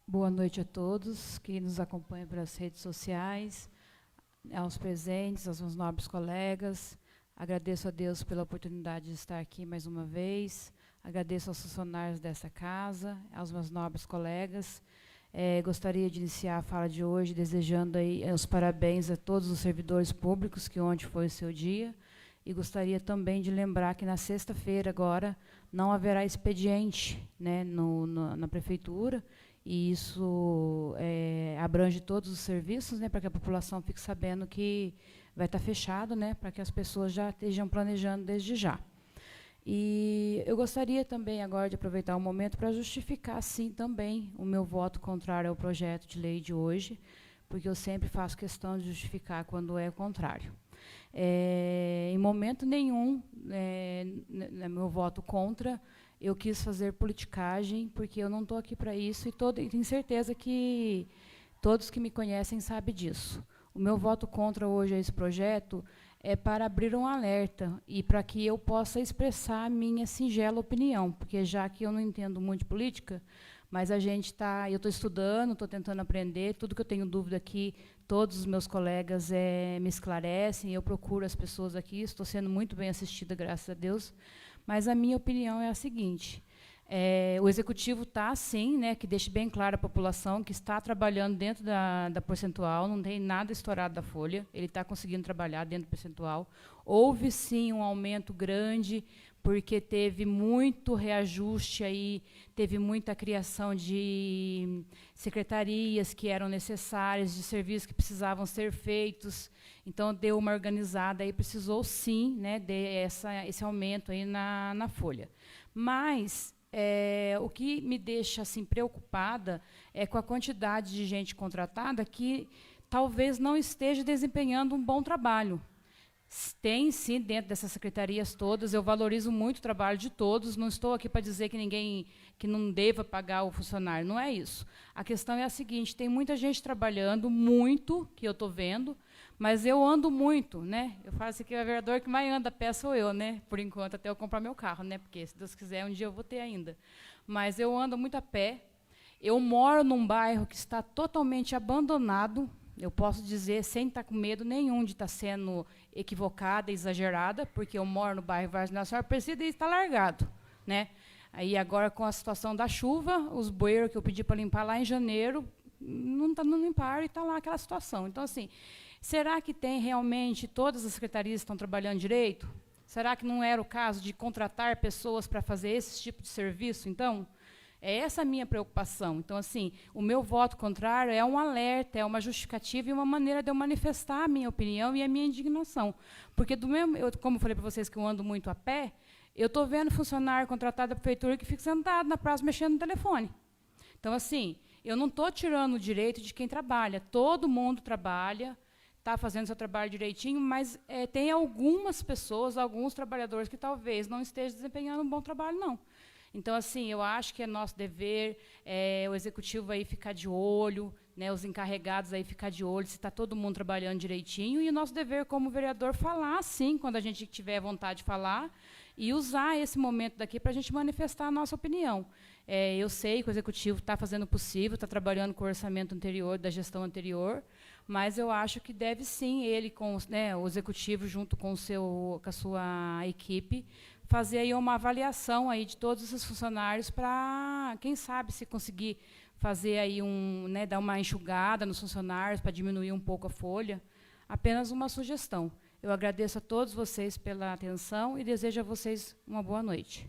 Boa noite a todos que nos acompanham pelas redes sociais, aos presentes, aos meus nobres colegas. Agradeço a Deus pela oportunidade de estar aqui mais uma vez. Agradeço aos funcionários dessa casa, aos meus nobres colegas. Gostaria de iniciar a fala de hoje desejando aí os parabéns a todos os servidores públicos, que ontem foi o seu dia. E gostaria também de lembrar que na sexta-feira agora não haverá expediente, né, na prefeitura, e isso abrange todos os serviços, né, para que a população fique sabendo que vai estar fechado, né, para que as pessoas já estejam planejando desde já. E eu gostaria também agora de aproveitar o momento para justificar, sim, também o meu voto contrário ao projeto de lei de hoje, porque eu sempre faço questão de justificar quando é contrário. Em momento nenhum, meu voto contra, eu quis fazer politicagem, porque eu não estou aqui para isso, e tenho certeza que todos que me conhecem sabem disso. O meu voto contra hoje a esse projeto é para abrir um alerta e para que eu possa expressar a minha singela opinião, porque já que eu não entendo muito de política, mas eu estou estudando, estou tentando aprender, tudo que eu tenho dúvida aqui, todos os meus colegas me esclarecem, eu procuro as pessoas aqui, estou sendo muito bem assistida, graças a Deus, mas a minha opinião é a seguinte: O executivo está, sim, né, que deixe bem claro à população que está trabalhando dentro da percentual, não tem nada estourado da folha, ele está conseguindo trabalhar dentro do percentual. Houve, sim, um aumento grande, porque teve muito reajuste aí, teve muita criação de secretarias que eram necessárias, de serviços que precisavam ser feitos. Então, deu uma organizada aí, precisou, sim, né, esse aumento aí na folha. Mas o que me deixa assim preocupada é com a quantidade de gente contratada que talvez não esteja desempenhando um bom trabalho. Tem, sim, dentro dessas secretarias todas, eu valorizo muito o trabalho de todos, não estou aqui para dizer que não deva pagar o funcionário, não é isso. A questão é a seguinte, tem muita gente trabalhando, muito, que eu estou vendo, mas eu ando muito, né? Eu falo assim que o vereador que mais anda a pé sou eu, né? Por enquanto, até eu comprar meu carro, né? Porque, se Deus quiser, um dia eu vou ter ainda. Mas eu ando muito a pé. Eu moro num bairro que está totalmente abandonado. Eu posso dizer, sem estar com medo nenhum de estar sendo equivocada, exagerada, porque eu moro no bairro Vargas Nossa Senhora Aparecida e está largado, né? Aí, agora, com a situação da chuva, os bueiros que eu pedi para limpar lá em janeiro, não limparam e está lá aquela situação. Então, assim, será que tem realmente, todas as secretarias estão trabalhando direito? Será que não era o caso de contratar pessoas para fazer esse tipo de serviço, então? É essa a minha preocupação. Então, assim, o meu voto contrário é um alerta, é uma justificativa e uma maneira de eu manifestar a minha opinião e a minha indignação. Porque, como eu falei para vocês que eu ando muito a pé, eu estou vendo funcionário contratado da prefeitura que fica sentado na praça mexendo no telefone. Então, assim, eu não estou tirando o direito de quem trabalha. Todo mundo trabalha, está fazendo seu trabalho direitinho, mas tem algumas pessoas, alguns trabalhadores que talvez não estejam desempenhando um bom trabalho, não. Então, assim, eu acho que é nosso dever, o executivo aí ficar de olho, né, os encarregados aí ficar de olho, se está todo mundo trabalhando direitinho, e o nosso dever como vereador falar, sim, quando a gente tiver vontade de falar, e usar esse momento daqui para a gente manifestar a nossa opinião. Eu sei que o executivo está fazendo o possível, está trabalhando com o orçamento anterior, da gestão anterior, mas eu acho que deve, sim, ele, o executivo, junto com a sua equipe, fazer aí uma avaliação aí de todos esses funcionários para, quem sabe, se conseguir fazer aí dar uma enxugada nos funcionários para diminuir um pouco a folha. Apenas uma sugestão. Eu agradeço a todos vocês pela atenção e desejo a vocês uma boa noite.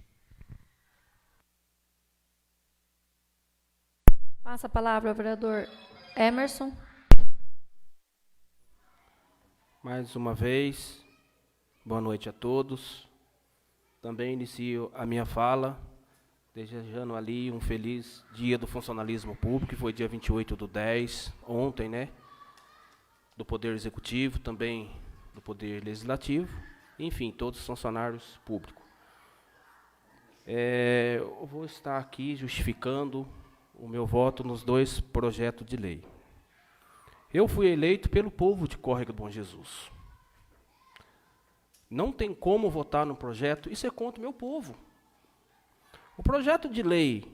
Passa a palavra ao vereador Emerson. Mais uma vez, boa noite a todos. Também inicio a minha fala, desejando ali um feliz dia do funcionalismo público, que foi dia 28/10, ontem, né? Do Poder Executivo, também do Poder Legislativo, enfim, todos os funcionários públicos. Eu vou estar aqui justificando o meu voto nos dois projetos de lei. Eu fui eleito pelo povo de Córrego do Bom Jesus. Não tem como votar no projeto e ser contra o meu povo. O projeto de lei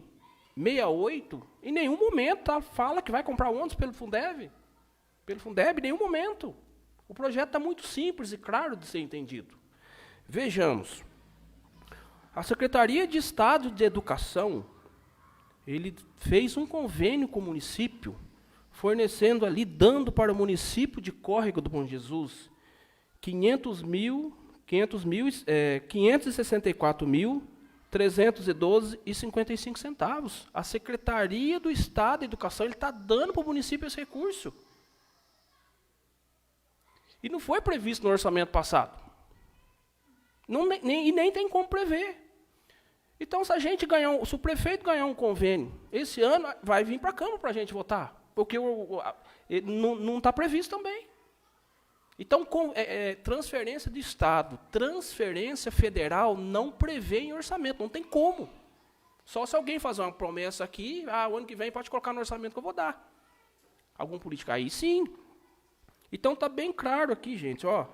68, em nenhum momento fala que vai comprar ônibus pelo Fundeb. Pelo Fundeb, em nenhum momento. O projeto está muito simples e claro de ser entendido. Vejamos. A Secretaria de Estado de Educação, ele fez um convênio com o município, fornecendo ali, dando para o município de Córrego do Bom Jesus, 564.312,55 centavos. A Secretaria do Estado de Educação está dando para o município esse recurso. E não foi previsto no orçamento passado. Nem tem como prever. Então, se o prefeito ganhar um convênio, esse ano vai vir para a Câmara para a gente votar, porque não está previsto também. Então, transferência de Estado, transferência federal não prevê em orçamento, não tem como. Só se alguém fazer uma promessa aqui, o ano que vem pode colocar no orçamento que eu vou dar. Algum político aí, sim. Então, está bem claro aqui, gente, ó.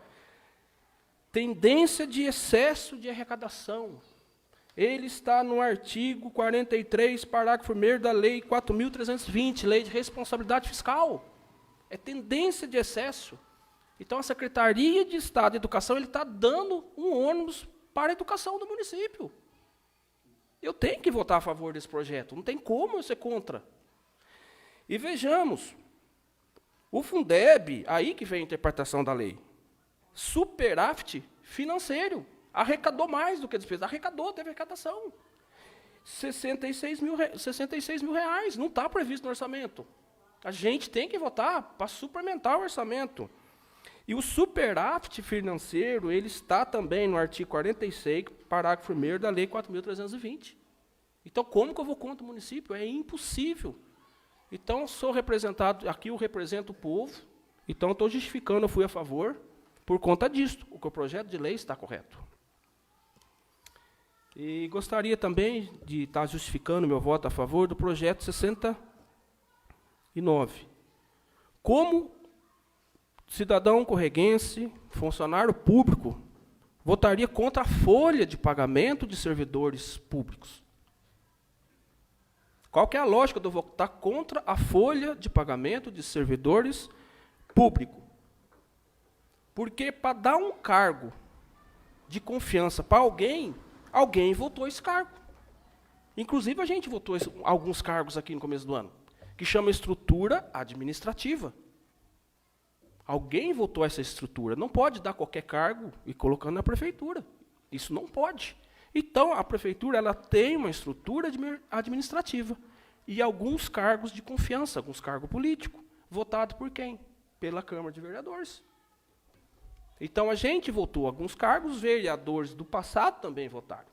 Tendência de excesso de arrecadação. Ele está no artigo 43, parágrafo 1º da Lei 4.320, Lei de Responsabilidade Fiscal. É tendência de excesso. Então, a Secretaria de Estado de Educação está dando um ônibus para a educação do município. Eu tenho que votar a favor desse projeto, não tem como eu ser contra. E vejamos, o Fundeb, aí que vem a interpretação da lei, superávit financeiro, arrecadou mais do que despesa, arrecadou, teve arrecadação. 66 mil reais, não está previsto no orçamento. A gente tem que votar para suplementar o orçamento. E o superávit financeiro, ele está também no artigo 46, parágrafo 1º da Lei 4.320. Então, como que eu vou contra o município? É impossível. Então, sou representado, aqui eu represento o povo, então estou justificando, eu fui a favor, por conta disso, o que o projeto de lei está correto. E gostaria também de estar justificando meu voto a favor do projeto 69. Como cidadão correguense, funcionário público, votaria contra a folha de pagamento de servidores públicos? Qual que é a lógica de eu votar contra a folha de pagamento de servidores públicos? Porque para dar um cargo de confiança para alguém, alguém votou esse cargo. Inclusive, a gente votou alguns cargos aqui no começo do ano, que chama estrutura administrativa. Alguém votou essa estrutura. Não pode dar qualquer cargo e colocando na prefeitura. Isso não pode. Então, a prefeitura ela tem uma estrutura administrativa e alguns cargos de confiança, alguns cargos políticos, votados por quem? Pela Câmara de Vereadores. Então, a gente votou alguns cargos, os vereadores do passado também votaram.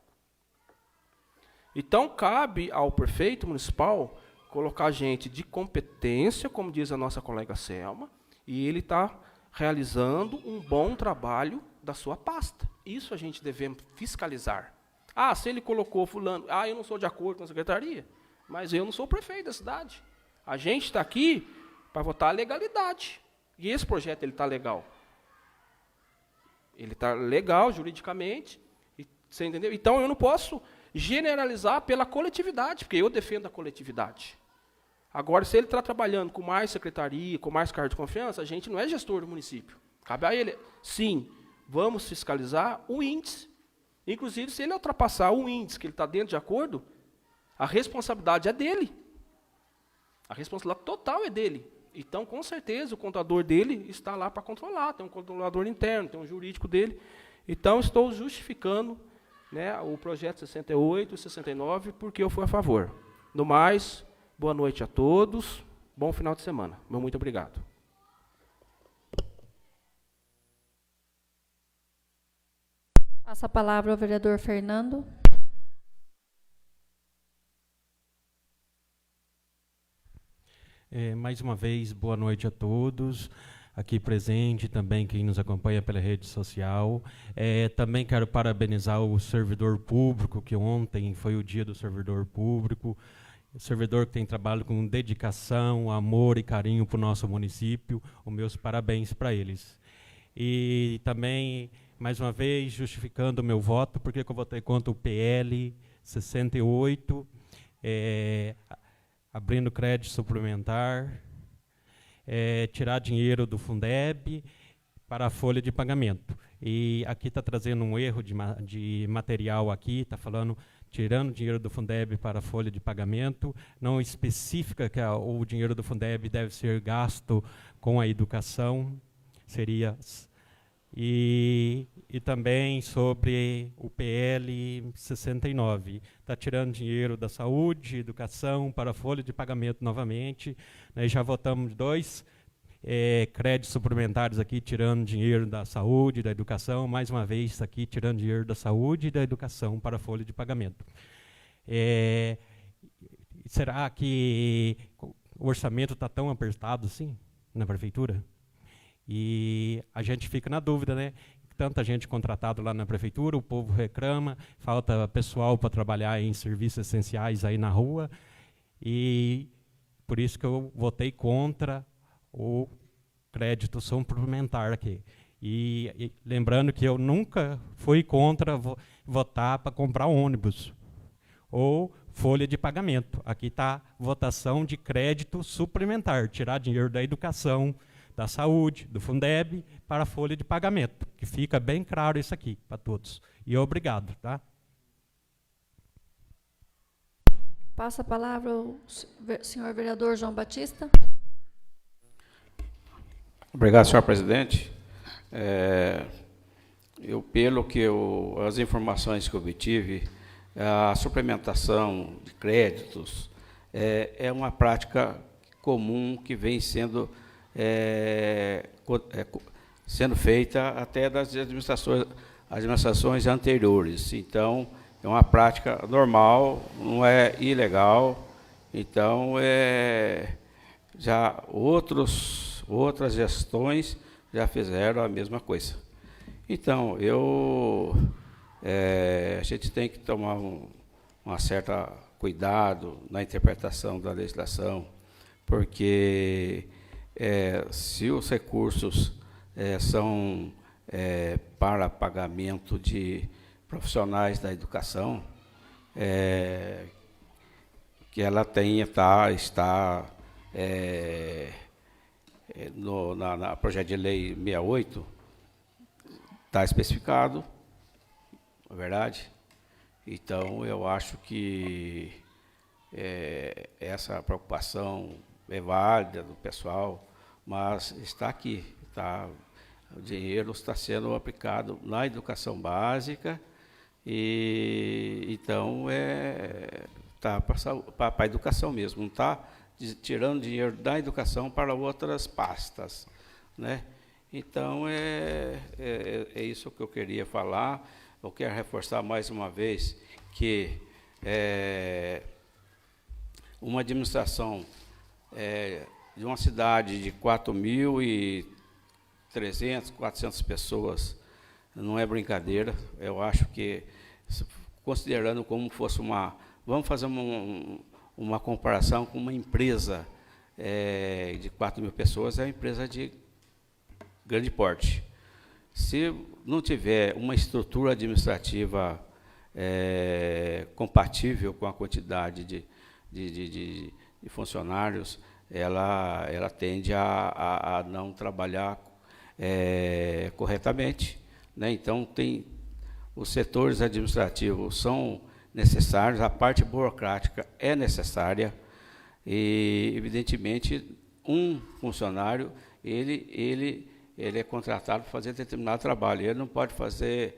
Então, cabe ao prefeito municipal colocar gente de competência, como diz a nossa colega Selma, e ele está realizando um bom trabalho da sua pasta. Isso a gente devemos fiscalizar. Ah, se ele colocou fulano, eu não sou de acordo com a secretaria, mas eu não sou o prefeito da cidade. A gente está aqui para votar a legalidade. E esse projeto está legal. Ele está legal juridicamente, você entendeu? Então, eu não posso generalizar pela coletividade, porque eu defendo a coletividade. Agora, se ele está trabalhando com mais secretaria, com mais cargo de confiança, a gente não é gestor do município. Cabe a ele, sim, vamos fiscalizar o índice. Inclusive, se ele ultrapassar o índice que ele está dentro de acordo, a responsabilidade é dele. A responsabilidade total é dele. Então, com certeza, o contador dele está lá para controlar. Tem um controlador interno, tem um jurídico dele. Então, estou justificando, né, o projeto 68 e 69, porque eu fui a favor. No mais, boa noite a todos. Bom final de semana. Muito obrigado. Passa a palavra ao vereador Fernando. Mais uma vez, boa noite a todos, aqui presente, também quem nos acompanha pela rede social. Também quero parabenizar o servidor público, que ontem foi o dia do servidor público, o servidor que tem trabalho com dedicação, amor e carinho para o nosso município. Os meus parabéns para eles. E também, mais uma vez, justificando o meu voto, porque eu votei contra o PL 68, abrindo crédito suplementar, tirar dinheiro do Fundeb para a folha de pagamento. E aqui está trazendo um erro de material aqui, está falando tirando dinheiro do Fundeb para a folha de pagamento, não especifica que o dinheiro do Fundeb deve ser gasto com a educação, seria... E também sobre o PL 69, está tirando dinheiro da saúde, educação, para a folha de pagamento novamente. Nós já votamos 2 créditos suplementares aqui, tirando dinheiro da saúde, da educação, mais uma vez aqui, tirando dinheiro da saúde e da educação para a folha de pagamento. Será que o orçamento está tão apertado assim, na prefeitura? E a gente fica na dúvida, né? Tanta gente contratada lá na prefeitura, o povo reclama, falta pessoal para trabalhar em serviços essenciais aí na rua, e por isso que eu votei contra o crédito suplementar aqui. E lembrando que eu nunca fui contra votar para comprar ônibus ou folha de pagamento. Aqui está votação de crédito suplementar, tirar dinheiro da educação, da saúde, do Fundeb, para a folha de pagamento, que fica bem claro isso aqui para todos. E obrigado, tá? Passa a palavra ao senhor vereador João Batista. Obrigado, senhor presidente. As informações que eu obtive, a suplementação de créditos é uma prática comum que vem sendo feita até das administrações anteriores. Então, é uma prática normal, não é ilegal. Então, já outras gestões já fizeram a mesma coisa. Então, a gente tem que tomar uma certa cuidado na interpretação da legislação, porque se os recursos são para pagamento de profissionais da educação, que ela está na projeto de lei 68, está especificado, não é verdade? Então, eu acho que essa preocupação é válida do pessoal, mas está aqui, o dinheiro está sendo aplicado na educação básica, e então está para a educação mesmo, não está tirando dinheiro da educação para outras pastas, né? Então, é isso que eu queria falar. Eu quero reforçar mais uma vez que uma administração de uma cidade de 4.300, 400 pessoas não é brincadeira. Eu acho que, considerando como fosse vamos fazer uma comparação com uma empresa de 4.000 pessoas, é uma empresa de grande porte. Se não tiver uma estrutura administrativa compatível com a quantidade de funcionários, ela tende a não trabalhar corretamente, né? Então, os setores administrativos são necessários, a parte burocrática é necessária, e, evidentemente, um funcionário, ele é contratado para fazer determinado trabalho. Ele não pode fazer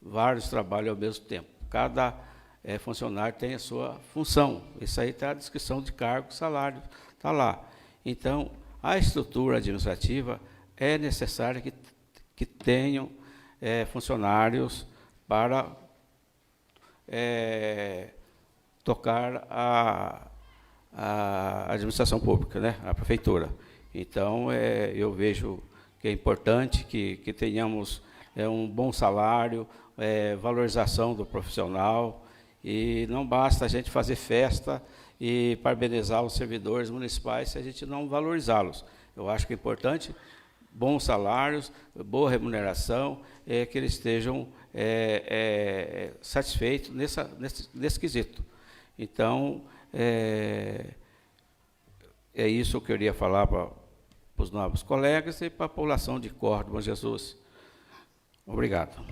vários trabalhos ao mesmo tempo. Cada funcionário tem a sua função. Isso aí está a descrição de cargo, salário, está lá. Então, a estrutura administrativa é necessária que tenham funcionários para tocar a administração pública, né? A prefeitura. Então, eu vejo que é importante que tenhamos um bom salário, valorização do profissional, e não basta a gente fazer festa e parabenizar os servidores municipais se a gente não valorizá-los. Eu acho que é importante bons salários, boa remuneração, que eles estejam satisfeitos nesse quesito. Então, é isso que eu queria falar para os novos colegas e para a população de Córdoba, Bom Jesus. Obrigado.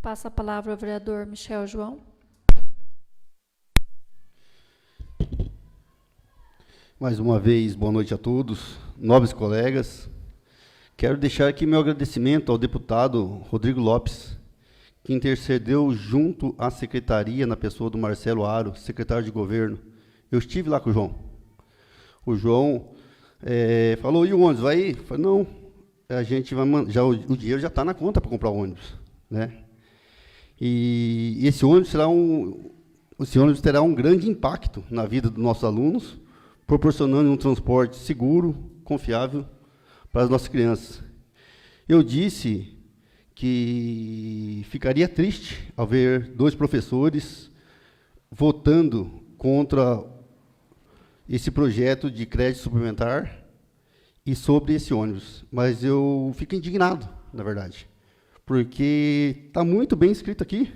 Passa a palavra ao vereador Michel João. Mais uma vez, boa noite a todos, nobres colegas. Quero deixar aqui meu agradecimento ao deputado Rodrigo Lopes, que intercedeu junto à secretaria, na pessoa do Marcelo Aro, secretário de governo. Eu estive lá com o João. O João falou, e o ônibus, vai ir? Eu falei, não, a gente vai mandar, o dinheiro já está na conta para comprar o ônibus, né? E esse ônibus terá um grande impacto na vida dos nossos alunos, proporcionando um transporte seguro, confiável para as nossas crianças. Eu disse que ficaria triste ao ver 2 professores votando contra esse projeto de crédito suplementar e sobre esse ônibus, mas eu fico indignado, na verdade, porque está muito bem escrito aqui,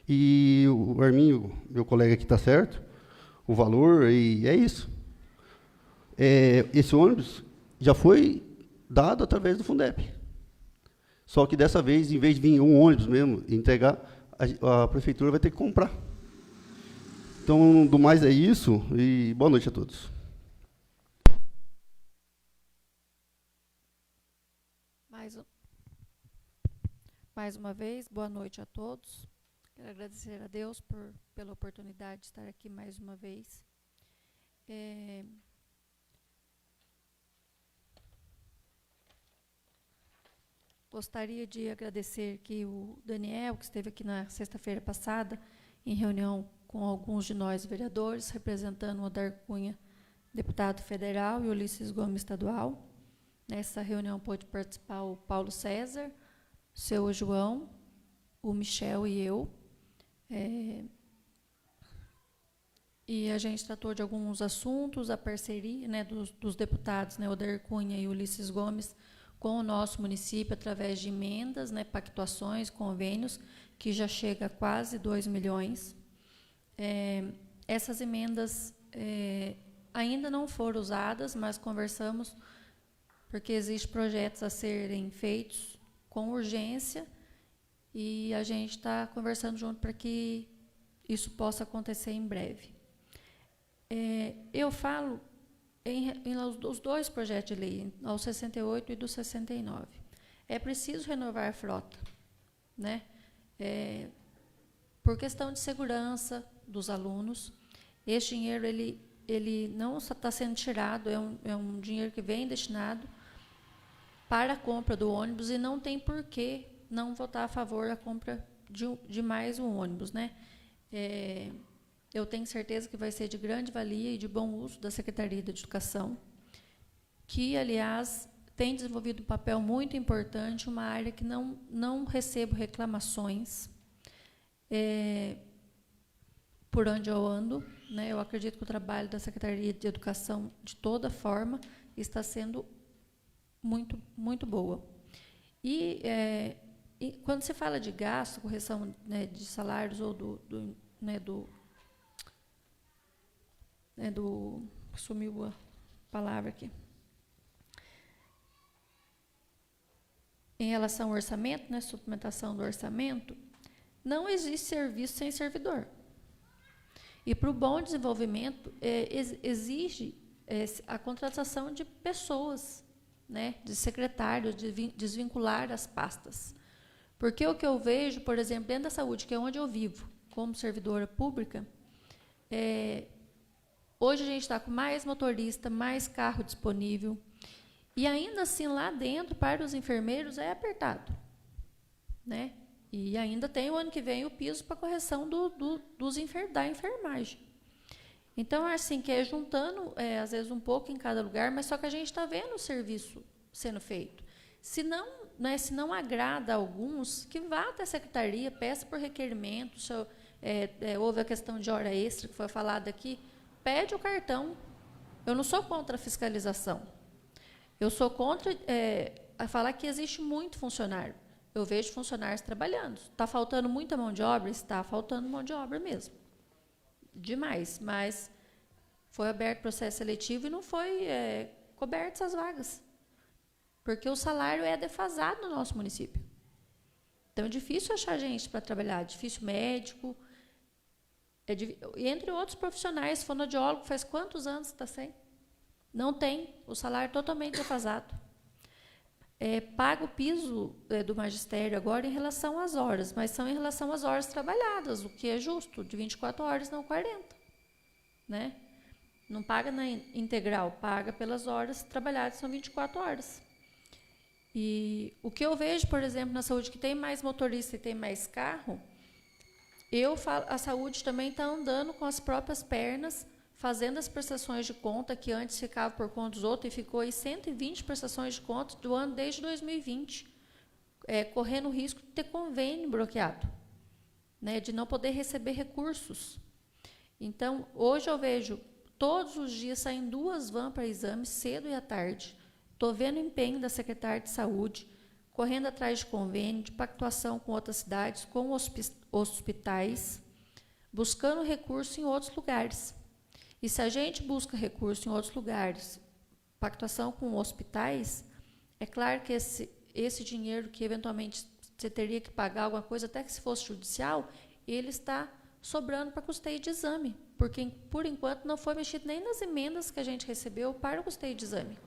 e o Arminho, meu colega aqui, está certo, o valor, e é isso. Esse ônibus já foi dado através do Fundeb. Só que dessa vez, em vez de vir um ônibus mesmo e entregar, a prefeitura vai ter que comprar. Então, do mais é isso, e boa noite a todos. Mais uma vez, boa noite a todos. Quero agradecer a Deus pela oportunidade de estar aqui mais uma vez. Gostaria de agradecer aqui o Daniel, que esteve aqui na sexta-feira passada, em reunião com alguns de nós vereadores, representando o Odar Cunha, deputado federal, e Ulisses Gomes, estadual. Nessa reunião pôde participar o Paulo César, o seu João, o Michel e eu. E a gente tratou de alguns assuntos, a parceria, né, dos deputados, né, Odar Cunha e Ulisses Gomes, com o nosso município, através de emendas, né, pactuações, convênios, que já chega a quase 2 milhões. Essas emendas ainda não foram usadas, mas conversamos, porque existem projetos a serem feitos com urgência, e a gente está conversando junto para que isso possa acontecer em breve. Eu falo os dois projetos de lei, ao 68 e do 69. É preciso renovar a frota, né? Por questão de segurança dos alunos. Este dinheiro ele não está sendo tirado, é um dinheiro que vem destinado para a compra do ônibus, e não tem por que não votar a favor da compra de mais um ônibus, né? Eu tenho certeza que vai ser de grande valia e de bom uso da Secretaria de Educação, que, aliás, tem desenvolvido um papel muito importante, uma área que não recebo reclamações por onde eu ando, né? Eu acredito que o trabalho da Secretaria de Educação, de toda forma, está sendo muito, muito boa. E quando se fala de gasto, correção, né, de salários ou sumiu a palavra aqui. Em relação ao orçamento, né, suplementação do orçamento, não existe serviço sem servidor. E para o bom desenvolvimento, exige a contratação de pessoas, né, de secretários, de desvincular as pastas. Porque o que eu vejo, por exemplo, dentro da saúde, que é onde eu vivo, como servidora pública, hoje a gente está com mais motorista, mais carro disponível, e ainda assim, lá dentro, para os enfermeiros, é apertado, né? E ainda tem o ano que vem o piso para correção da enfermagem. Então, assim, que juntando, às vezes, um pouco em cada lugar, mas só que a gente está vendo o serviço sendo feito. Se não agrada a alguns, que vá até a secretaria, peça por requerimento, houve a questão de hora extra, que foi falada aqui, pede o cartão. Eu não sou contra a fiscalização. Eu sou contra a falar que existe muito funcionário. Eu vejo funcionários trabalhando. Está faltando muita mão de obra? Está faltando mão de obra mesmo. Demais. Mas foi aberto processo seletivo e não foi coberto essas vagas. Porque o salário é defasado no nosso município. Então, é difícil achar gente para trabalhar. Difícil médico. Entre outros profissionais, fonoaudiólogo, faz quantos anos está sem? Não tem. O salário é totalmente defasado. Paga o piso do magistério agora em relação às horas, mas são em relação às horas trabalhadas, o que é justo, de 24 horas, não 40. Né? Não paga na integral, paga pelas horas trabalhadas, são 24 horas. E o que eu vejo, por exemplo, na saúde, que tem mais motorista e tem mais carro, a saúde também está andando com as próprias pernas, fazendo as prestações de conta, que antes ficava por conta dos outros, e ficou em 120 prestações de conta do ano desde 2020, correndo o risco de ter convênio bloqueado, né, de não poder receber recursos. Então, hoje eu vejo, todos os dias saem 2 vans para exames, cedo e à tarde. Estou vendo o empenho da secretária de saúde, correndo atrás de convênio, de pactuação com outras cidades, com hospitais, buscando recurso em outros lugares. E se a gente busca recurso em outros lugares, pactuação com hospitais, é claro que esse dinheiro que eventualmente você teria que pagar alguma coisa, até que se fosse judicial, ele está sobrando para custeio de exame, porque, por enquanto, não foi mexido nem nas emendas que a gente recebeu para o custeio de exame.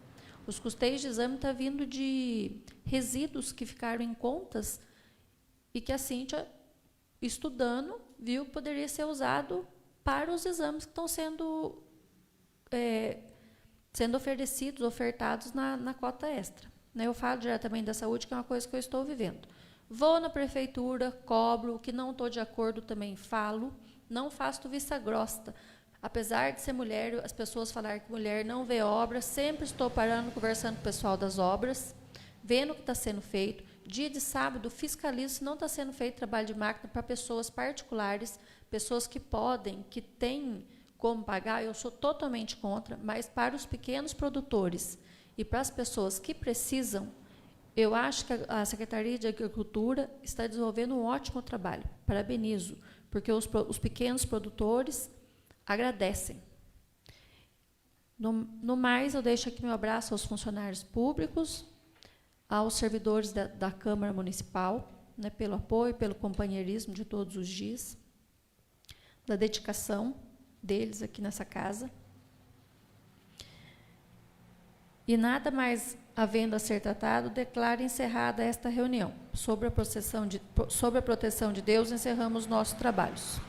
Os custeios de exame estão vindo de resíduos que ficaram em contas e que a Cíntia, estudando, viu que poderia ser usado para os exames que estão sendo ofertados na cota extra. Eu falo diretamente da saúde, que é uma coisa que eu estou vivendo. Vou na prefeitura, cobro, o que não estou de acordo também falo, não faço vista grossa. Apesar de ser mulher, as pessoas falarem que mulher não vê obra, sempre estou parando, conversando com o pessoal das obras, vendo o que está sendo feito. Dia de sábado, fiscalizo se não está sendo feito trabalho de máquina para pessoas particulares, pessoas que podem, que têm como pagar, eu sou totalmente contra, mas para os pequenos produtores e para as pessoas que precisam, eu acho que a Secretaria de Agricultura está desenvolvendo um ótimo trabalho. Parabenizo, porque os pequenos produtores agradecem. No mais, eu deixo aqui meu abraço aos funcionários públicos, aos servidores da Câmara Municipal, pelo apoio, pelo companheirismo de todos os dias, da dedicação deles aqui nessa casa. E nada mais havendo a ser tratado, declaro encerrada esta reunião. Sobre a proteção de Deus, encerramos nossos trabalhos.